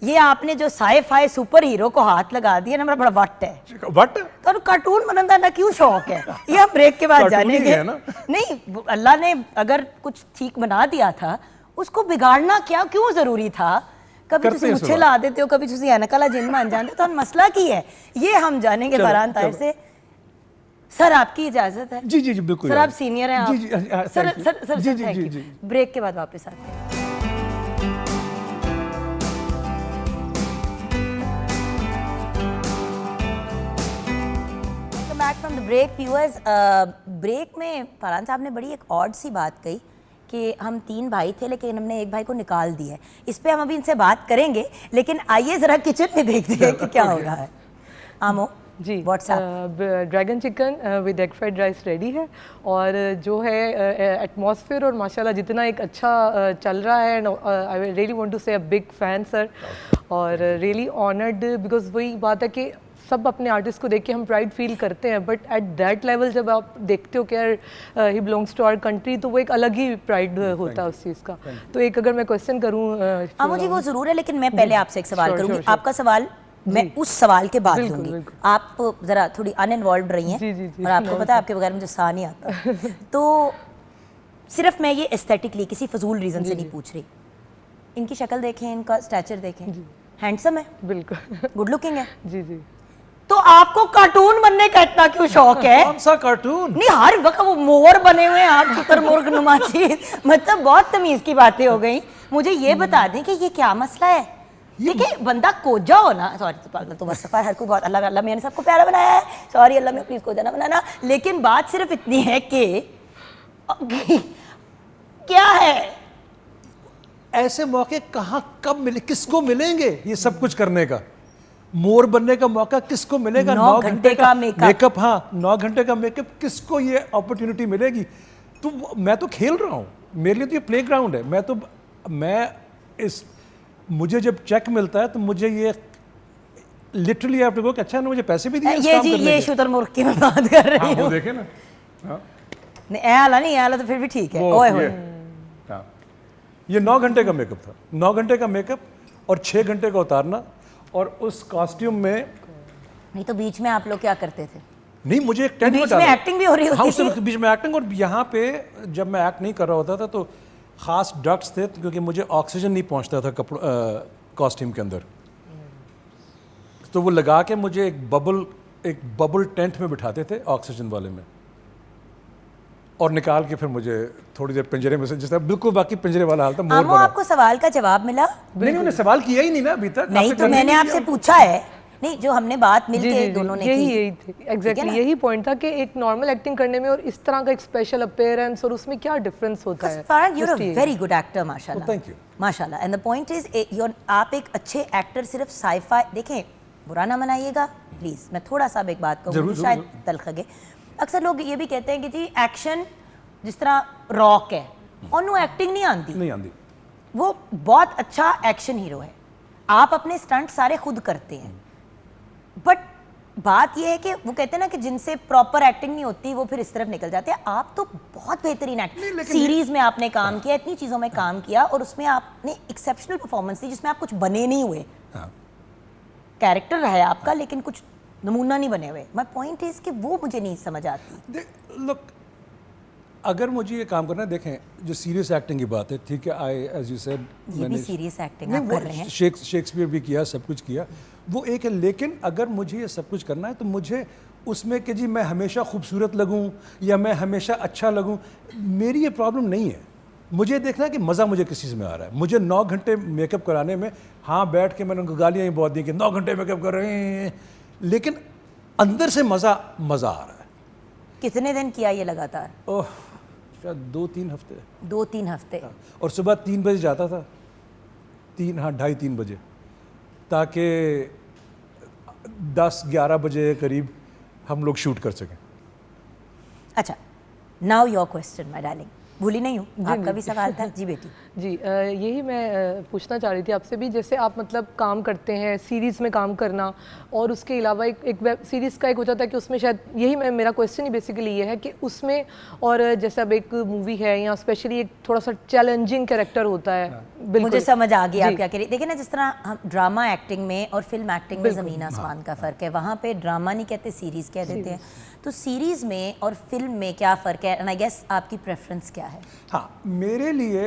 S1: ये आपने जो साई-फाई सुपर हीरो को हाथ लगा दिया ना, बड़ा वट है।
S3: वट
S1: तो कार्टून बनने का क्यों शौक है, ये हम ब्रेक के बाद
S3: कार्टून ही
S1: जानेंगे।
S3: है ना।
S1: नहीं, अल्लाह ने अगर कुछ ठीक बना दिया था, उसको बिगाड़ना क्यों जरूरी था? कभी
S3: करते
S1: तुम
S3: हैं
S1: मुझे
S3: सवाल।
S1: ला देते हो, कभी तुम ऐनक वाला जिन मान जानते हो, तो हम मसला की है ये हम जानेंगे
S3: चलो,
S1: फरहान ताहिर
S3: चलो।
S1: से। सर आपकी इजाजत है?
S3: जी जी जी बिल्कुल
S1: सर
S3: यार।
S1: आप सीनियर हैं, आप
S3: जी जी
S1: sir
S3: thank you।
S1: Sir sir
S3: जी
S1: सर
S3: जी
S1: thank
S3: जी
S1: you।
S3: जी।
S1: ब्रेक के बाद वापस आते हैं। Back from the break viewers. Break में फरहान साहब ने बड़ी एक ऑड सी बात कही कि हम 3 भाई थे लेकिन हमने एक भाई को निकाल दिया है। इस पे हम अभी इनसे बात करेंगे, लेकिन आइए जरा किचन में देखते हैं कि क्या हो रहा है। आमो
S2: जी,
S1: what's up
S2: dragon chicken with egg fried rice ready है। और जो है एटमॉस्फेयर और माशाल्लाह जितना एक अच्छा चल रहा है, आई रियली वांट टू से अ बिग फैन सर, और रियली ऑनर्ड, बिकॉज वही बात है कि सब अपने आर्टिस्ट को देख के हम प्राइड फील करते हैं, बट एट दैट लेवल जब आप देखते हो कि यार he belongs to our country, तो वो एक अलग ही प्राइड होता है उस चीज़ का। तो एक अगर मैं क्वेश्चन करूँ
S1: आमो जी, वो जरूर है, लेकिन मैं पहले आपसे एक सवाल
S2: Sure,
S1: करूंगी।
S2: sure, sure।
S1: आपका सवाल मैं उस सवाल के बाद
S2: बिल्कुल,
S1: दूंगी।
S2: बिल्कुल।
S1: आप जरा थोड़ी अनइन्वॉल्व रही हैं,
S2: जी, जी, जी।
S1: और आपको पता है आपके बगैर मुझे सा नहीं आता। तो सिर्फ मैं ये एस्थेटिकली किसी फजूल रीजन से नहीं पूछ रही। इनकी शक्ल देखें, इनका स्टैचर देखें, हैंडसम है,
S2: बिल्कुल
S1: गुड लुकिंग है।
S2: जी जी।
S1: तो आपको कार्टून बनने का इतना क्यों शौक है?
S3: कौन सा कार्टून?
S1: नहीं, हर वक्त वो मोर बने हुए हैं आप, शुतुरमुर्ग नुमा चीज, मतलब बहुत तमीज की बातें हो गई। मुझे ये बता दें कि ये क्या मसला है? देखिए, बंदा कोजा हो ना, सॉरी तो बस हर कोई बहुत अल्लाह मैंने सबको प्यारा बनाया है, सॉरी अल्लाह में प्लीज कोजा ना बनाना, लेकिन बात सिर्फ इतनी है कि क्या है,
S3: ऐसे मौके कहाँ कब मिले, किसको मिलेंगे ये सब कुछ करने का? मोर बनने का मौका किसको मिलेगा?
S1: 9 घंटे का मेकअप।
S3: हाँ, 9 घंटे का मेकअप, किसको ये अपॉर्चुनिटी मिलेगी? तो मैं तो खेल रहा हूँ, मेरे लिए तो ये प्लेग्राउंड है। मुझे जब चेक मिलता है तो मुझे ये लिटरली आप देखो कि अच्छा ना मुझे पैसे भी दिए इस
S1: ये
S3: काम
S1: जी
S3: करने
S1: ये
S3: के।
S1: शुतुरमुर्ग की मैं बात कर रही
S3: हाँ, वो
S1: हूँ।
S3: देखे ना। हाँ,
S1: नहीं, ऐ वाला नहीं, ऐ वाला तो फिर भी ठीक है।
S3: वो
S1: ओए
S3: ये,
S1: होए।
S3: हाँ, ये 9 घंटे का मेकअप था, 9 घंटे का मेकअप और 6 घंटे का उतारना, और उस कॉस्ट्यूम में।
S1: नहीं तो बीच में आप लोग क्या करते थे?
S3: नहीं, मुझे एक टेंट
S1: बीच में एक्टिंग भी हो रही
S3: हाँ,
S1: होती
S3: उससे
S1: थी।
S3: बीच में एक्टिंग, और यहाँ पे जब मैं एक्ट नहीं कर रहा होता था तो खास डक्ट्स थे, क्योंकि मुझे ऑक्सीजन नहीं पहुँचता था कॉस्ट्यूम के अंदर, तो वो लगा के मुझे एक बबल टेंट में बिठाते थे, ऑक्सीजन वाले में, और निकाल के फिर मुझे थोड़ी देर पिंजरे में से, जिस तरह बिल्कुल बाकी पिंजरे वाला हाल था, मोर
S1: आमो,
S3: बना।
S1: आपको सवाल का जवाब मिला?
S3: नहीं, उन्होंने सवाल किया ही नहीं ना अभी तक।
S1: नहीं
S3: आपसे
S1: तो
S3: करने
S1: मैंने
S3: नहीं
S1: आपसे
S3: दिया।
S1: पूछा है। नहीं, जो हमने बात मिलके दोनों ने की,
S2: यही थी एग्जैक्टली, यही पॉइंट था कि एक नॉर्मल एक्टिंग करने में और इस तरह का एक स्पेशल अपीयरेंस और उसमें क्या डिफरेंस होता है।
S1: Farhan, you are a very good actor, माशाल्लाह।
S3: Thank you.
S1: माशाल्लाह। एंड द पॉइंट इज आप एक अच्छे एक्टर सिर्फ साईफाई, देखें बुरा ना मनाइएगा प्लीज, मैं थोड़ा सा अब एक बात कहूँगी, शायद तल्ख लगे। अक्सर लोग ये भी कहते हैं कि जी एक्शन जिस तरह रॉक है और एक्टिंग नहीं आती, वो बहुत अच्छा एक्शन हीरो है, आप अपने स्टंट सारे खुद करते हैं, बट बात यह है कि वो कहते हैं ना कि जिनसे प्रॉपर एक्टिंग नहीं होती वो फिर इस तरफ निकल जाते हैं। आप तो बहुत बेहतरीन एक्टर, सीरीज में आपने काम किया, इतनी चीज़ों में काम किया और उसमें आपने एक्सेप्शनल परफॉर्मेंस दी जिसमें आप कुछ बने नहीं हुए, कैरेक्टर रहा है आपका लेकिन कुछ नमूना नहीं बने हुए। माय पॉइंट इज कि वो मुझे नहीं समझ आती।
S3: लुक, अगर मुझे ये काम करना है, देखें जो सीरियस एक्टिंग की बात है, ठीक है, आई एज यू सेड,
S1: ये भी सीरियस एक्टिंग आप कर रहे हैं,
S3: शेक्सपियर भी किया, सब कुछ किया, वो एक है। लेकिन अगर मुझे ये सब कुछ करना है तो मुझे उसमें कि जी मैं हमेशा खूबसूरत लगूं या मैं हमेशा अच्छा लगूं, मेरी ये प्रॉब्लम नहीं है। मुझे देखना है कि मज़ा मुझे किस चीज़ में आ रहा है। मुझे 9 घंटे मेकअप कराने में, हाँ बैठ के मैंने उनको गालियाँ ही बहुत दी कि 9 घंटे मेकअप कर रहे हैं, लेकिन अंदर से मज़ा आ रहा है।
S1: कितने दिन किया ये लगातार?
S3: ओह, शायद 2-3 हफ्ते।
S1: 2-3 हफ्ते।
S3: और सुबह 3 बजे जाता था, 2:30-3 बजे, ताकि 10-11 बजे के करीब हम लोग शूट कर सकें।
S1: अच्छा, now your question my darling. भूली नहीं हूँ, आपका भी सवाल था। जी बेटी।
S2: जी यही मैं पूछना चाह रही थी आपसे भी, जैसे आप मतलब काम करते हैं, सीरीज़ में काम करना और उसके अलावा एक वेब सीरीज़ का एक हो जाता है कि उसमें शायद, यही मेरा क्वेश्चन ही बेसिकली ये है कि उसमें, और जैसे अब एक मूवी है या स्पेशली एक थोड़ा सा चैलेंजिंग कैरेक्टर होता है। बिल्कुल
S1: मुझे समझ आ गई आप क्या कह रही। देखिए ना, जिस तरह हम ड्रामा एक्टिंग में और फिल्म एक्टिंग में ज़मीन आसमान का फ़र्क है, वहाँ पे ड्रामा नहीं कहते, सीरीज़ कह देते हैं। तो सीरीज़ में और फिल्म में क्या फ़र्क है, एंड आई गेस आपकी प्रेफरेंस क्या है?
S3: हाँ, मेरे लिए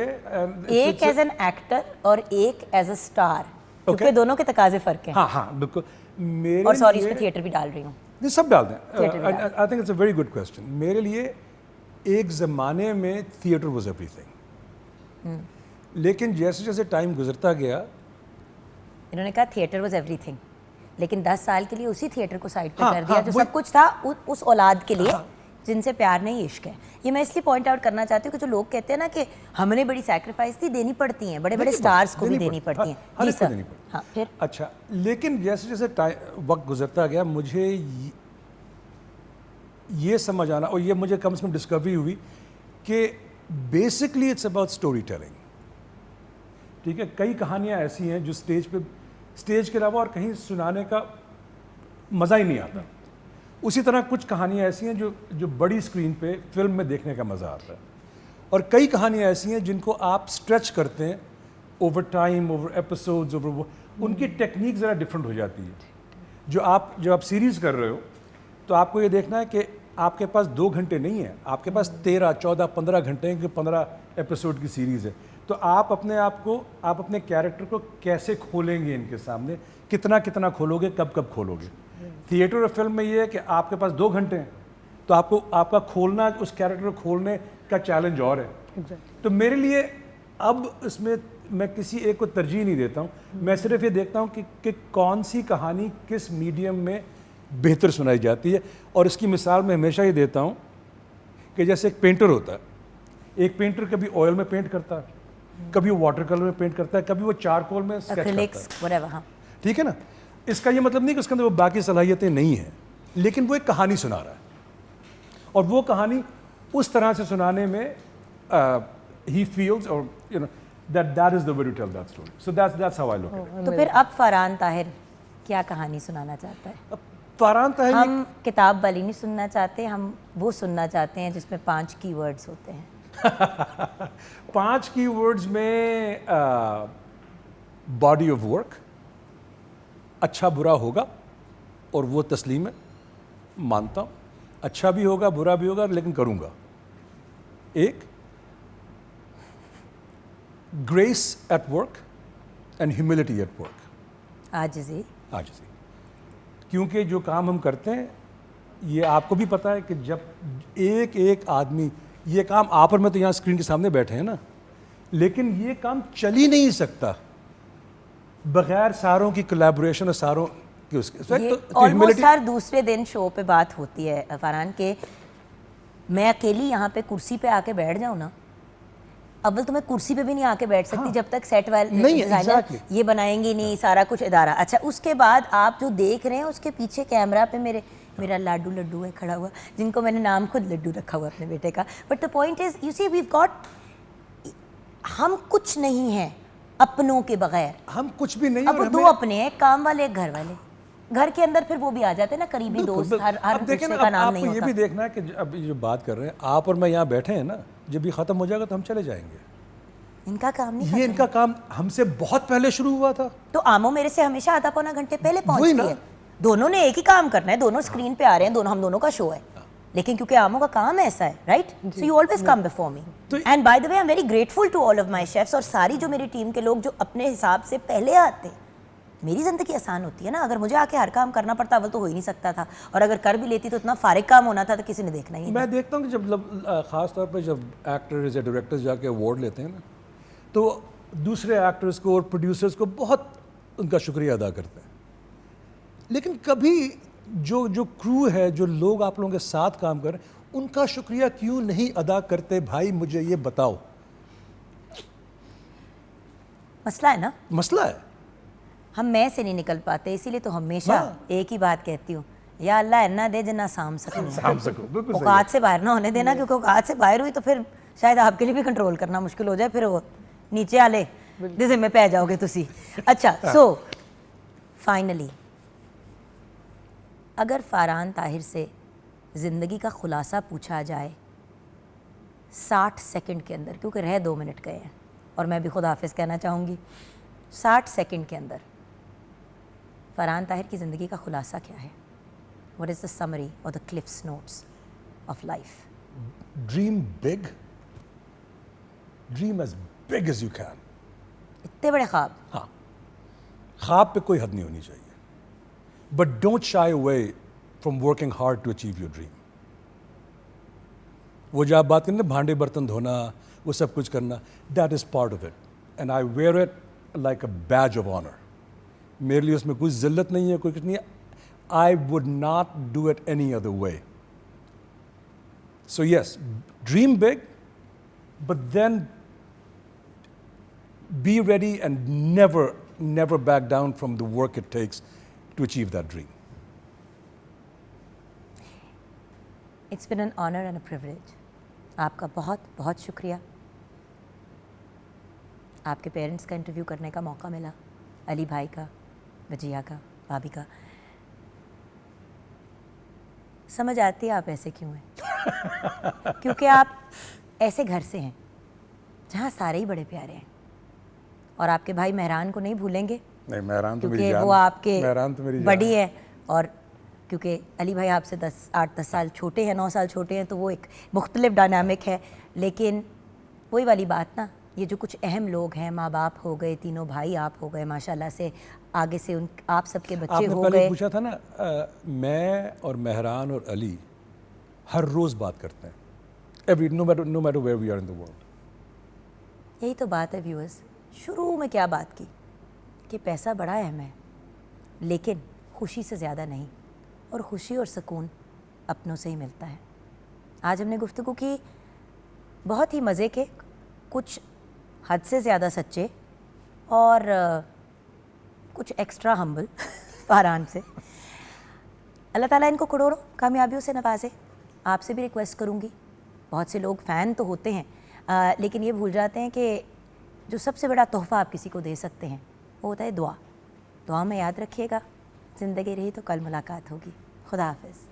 S1: एक एज एन एक्टर और एक एज अ स्टार, क्योंकि दोनों के तकाजे फ़र्क हैं।
S3: हाँ बिल्कुल। मेरे
S1: और सॉरी, इसमें थिएटर भी डाल रही हूँ।
S3: ये सब डाल दें। I think it's a very good question. मेरे लिए एक ज़माने में थिएटर वाज एवरीथिंग, लेकिन जैसे जैसे टाइम गुजरता गया,
S1: इन्होंने कहा थिएटर वाज एवरीथिंग, लेकिन 10 साल के लिए उसी थिएटर को साइड पे कर दिया जो सब कुछ था उस औलाद के लिए जिनसे प्यार नहीं इश्क है। ये मैं इसलिए पॉइंट आउट करना चाहती हूँ कि जो लोग कहते हैं ना कि हमने बड़ी सैक्रिफाइस दी, देनी पड़ती हैं, बड़े बड़े स्टार्स को भी देनी पड़ती हैं। जी सर। हाँ, फिर
S3: अच्छा, लेकिन जैसे जैसे वक्त गुजरता गया, मुझे ये समझ आना, और ये मुझे कम से कम डिस्कवरी हुई कि basically it's about story telling. ठीक है, कई कहानियाँ ऐसी हैं जो स्टेज के अलावा और कहीं सुनाने का मज़ा ही नहीं आता। उसी तरह कुछ कहानियाँ ऐसी हैं जो बड़ी स्क्रीन पे फिल्म में देखने का मज़ा आता है, और कई कहानियाँ ऐसी हैं जिनको आप स्ट्रेच करते हैं over time, over episodes, over उनकी टेक्निक ज़रा डिफरेंट हो जाती है। जब आप सीरीज़ कर रहे हो तो आपको ये देखना है कि आपके पास 2 घंटे नहीं है, आपके पास 13, 14, 15 घंटे हैं कि 15 एपिसोड की सीरीज़ है। तो आप अपने कैरेक्टर को कैसे खोलेंगे इनके सामने, कितना खोलोगे, कब खोलोगे। थिएटर और फिल्म में ये है कि आपके पास 2 घंटे हैं, तो आपका खोलना, उस कैरेक्टर को खोलने का चैलेंज और है। तो मेरे लिए अब इसमें मैं किसी एक को तरजीह नहीं देता हूँ, मैं सिर्फ ये देखता हूँ कि कौन सी कहानी किस मीडियम में बेहतर सुनाई जाती है। और इसकी मिसाल मैं हमेशा ये देता हूँ कि जैसे एक पेंटर होता है, एक पेंटर कभी ऑयल में पेंट करता है, कभी वो वाटर कलर में पेंट करता है, कभी वो चारकोल में स्केच करता है।
S1: हाँ।
S3: ठीक है ना, इसका ये मतलब नहीं कि उसके अंदर वो बाकी सलाहियतें नहीं हैं, लेकिन वो एक कहानी सुना रहा है, और वो कहानी उस तरह से सुनाने में he feels, or you know, that is the way to tell that story. So that's how I look at it.
S1: तो फिर अब फरहान ताहिर क्या कहानी सुनाना चाहता है?
S3: अब फरहान ताहिर,
S1: हम किताब वाली नहीं सुनना चाहते, हम वो सुनना चाहते हैं जिसमें 5 कीवर्ड्स होते हैं।
S3: 5 कीवर्ड्स में बॉडी ऑफ वर्क, अच्छा बुरा होगा, और वो तस्लीम है, मानता हूँ अच्छा भी होगा बुरा भी होगा लेकिन करूँगा। एक grace at work and humility at work,
S1: आजिज़ी।
S3: क्योंकि जो काम हम करते हैं, ये आपको भी पता है कि जब एक आदमी, ये काम आप और मैं तो यहाँ स्क्रीन के सामने बैठे हैं ना, लेकिन ये काम चल ही नहीं सकता बगैर सारों की कोलैबोरेशन और सारों कि उसके
S1: ये
S3: तो
S1: ऑलमोस्ट हर दूसरे दिन शो पे बात होती है फरहान के, मैं अकेली यहाँ पे कुर्सी पे आके बैठ जाऊँ ना, अव्वल तो मैं कुर्सी पे भी नहीं आके बैठ सकती जब तक सेट वाले
S3: नहीं,
S1: डिजाइनर
S3: exactly.
S1: ये बनाएंगे नहीं, सारा कुछ इदारा। अच्छा, उसके बाद आप जो देख रहे हैं उसके पीछे कैमरा पे मेरा लाडू लड्डू है खड़ा हुआ, जिनको मैंने नाम खुद लड्डू रखा हुआ अपने बेटे का। But the point is you see we got, हम कुछ नहीं हैं अपनों के बगैर।
S3: हम कुछ भी नहीं।
S1: अब वो
S3: और
S1: दो
S3: हमें-
S1: अपने हैं, काम वाले एक घर वाले, घर के अंदर फिर वो भी आ जाते हैं ना करीबी दोस्त, हर
S3: अब देखें
S1: दूसरे
S3: ना,
S1: का
S3: अब
S1: नाम
S3: आपको
S1: नहीं
S3: ये
S1: होता।
S3: भी देखना है कि अब ये जो बात कर रहे हैं आप और मैं यहाँ बैठे हैं ना, जब ये ख़त्म हो जाएगा तो हम चले जाएंगे।
S1: इनका काम नहीं
S3: ये
S1: करना
S3: इनका काम हमसे बहुत पहले शुरू हुआ था।
S1: तो आमो मेरे से हमेशा आधा पौना घंटे पहले
S3: वही
S1: पहुंचती
S3: ना।
S1: है। दोनों ने एक ही काम करना है, दोनों स्क्रीन पे आ रहे हैं, दोनों हम दोनों का शो है, लेकिन क्योंकि आमो का काम ऐसा है, right, so you always come before me. And by the way I am very grateful to all of my chefs, और सारी जो मेरी टीम के लोग जो अपने हिसाब से पहले आते हैं। मेरी ज़िंदगी आसान होती है ना, अगर मुझे आके हर काम करना पड़ता अव्वल तो हो ही नहीं सकता था, और अगर कर भी लेती तो इतना फारिग काम होना था तो किसी ने देखना ही नहीं।
S3: मैं देखता हूँ कि जब ख़ास तौर पे जब एक्टर्स या डायरेक्टर्स जाके अवार्ड लेते हैं ना, तो दूसरे एक्टर्स को और प्रोड्यूसर्स को बहुत उनका शुक्रिया अदा करते हैं, लेकिन कभी जो क्रू है, जो लोग आप लोगों के साथ काम कर रहे हैं, उनका शुक्रिया क्यों नहीं अदा करते भाई, मुझे ये बताओ।
S1: मसला है ना,
S3: मसला है।
S1: हम मैं से नहीं निकल पाते, इसीलिए तो हमेशा
S3: हाँ।
S1: एक ही बात कहती हूँ, या अल्लाह इन्ना दे जिन्ना साम सकूँ।
S3: साम सको, बिल्कुल सही है।
S1: औकात से बाहर ना होने देना, क्योंकि औकात से बाहर हुई तो फिर शायद आपके लिए भी कंट्रोल करना मुश्किल हो जाए, फिर वो नीचे आले जिसे में पै जाओगे तुसी। अच्छा, सो फाइनली अगर फरहान ताहिर से ज़िंदगी का खुलासा पूछा जाए 60 सेकंड के अंदर, क्योंकि रह 2 मिनट गए हैं और मैं भी खुद हाफिज़ कहना चाहूँगी, 60 सेकंड के अंदर फरहान ताहिर की ज़िंदगी का खुलासा क्या है? What is the summary or the cliffs notes of life?
S3: Dream big, dream as big as you can.
S1: इतने बड़े ख्वाब।
S3: हाँ, ख्वाब पे कोई हद नहीं होनी चाहिए, but don't shy away from working hard to achieve your dream. वो जो आप बात करें ना, भांडे बर्तन धोना, वो सब कुछ करना, that is part of it, and I wear it like a badge of honour. मेरे लिए उसमें कुछ जिल्लत नहीं है, कोई कुछ नहीं है। I would not do it any other way. So yes, dream big, but then be ready and never back down from the work it takes to achieve that dream.
S1: It's been an honor and a privilege. आपका बहुत बहुत शुक्रिया। आपके parents का interview करने का मौका मिला, अली भाई का, वजिया का, भाभी का। समझ आती है आप ऐसे क्यों हैं। क्योंकि आप ऐसे घर से हैं जहाँ सारे ही बड़े प्यारे हैं, और आपके भाई मेहरान को नहीं भूलेंगे,
S3: नहीं, मेहरान तो मेरी
S1: क्योंकि
S3: जान,
S1: वो आपके
S3: मेहरान तो मेरी
S1: बड़ी है, और क्योंकि अली भाई आपसे 8-10 साल छोटे हैं, 9 साल छोटे हैं, तो वो एक मुख्तलिफ डायनामिक है। लेकिन वही वाली बात ना, ये जो कुछ अहम लोग हैं, माँ बाप हो गए, तीनों भाई आप हो गए, माशाल्लाह से आगे से उन आप सबके बच्चे
S3: आपने
S1: हो
S3: पहले
S1: गए।
S3: पूछा था ना, मैं और मेहरान और अली हर रोज़ बात करते हैं, every no matter where we are in the world.
S1: यही तो बात है व्यूअर्स, शुरू में क्या बात की कि पैसा बड़ा अहम है, लेकिन खुशी से ज़्यादा नहीं, और खुशी और सुकून अपनों से ही मिलता है। आज हमने गुफ्तगू की बहुत ही मज़े के, कुछ हद से ज़्यादा सच्चे, और कुछ एक्स्ट्रा हम्बल फरहान से। अल्लाह ताला इनको करोड़ों कामयाबियों से नवाजे। आपसे भी रिक्वेस्ट करूँगी, बहुत से लोग फ़ैन तो होते हैं लेकिन ये भूल जाते हैं कि जो सबसे बड़ा तोहफ़ा आप किसी को दे सकते हैं वो होता है दुआ। दुआ में याद रखिएगा, ज़िंदगी रही तो कल मुलाकात होगी। खुदा हाफ़िज़।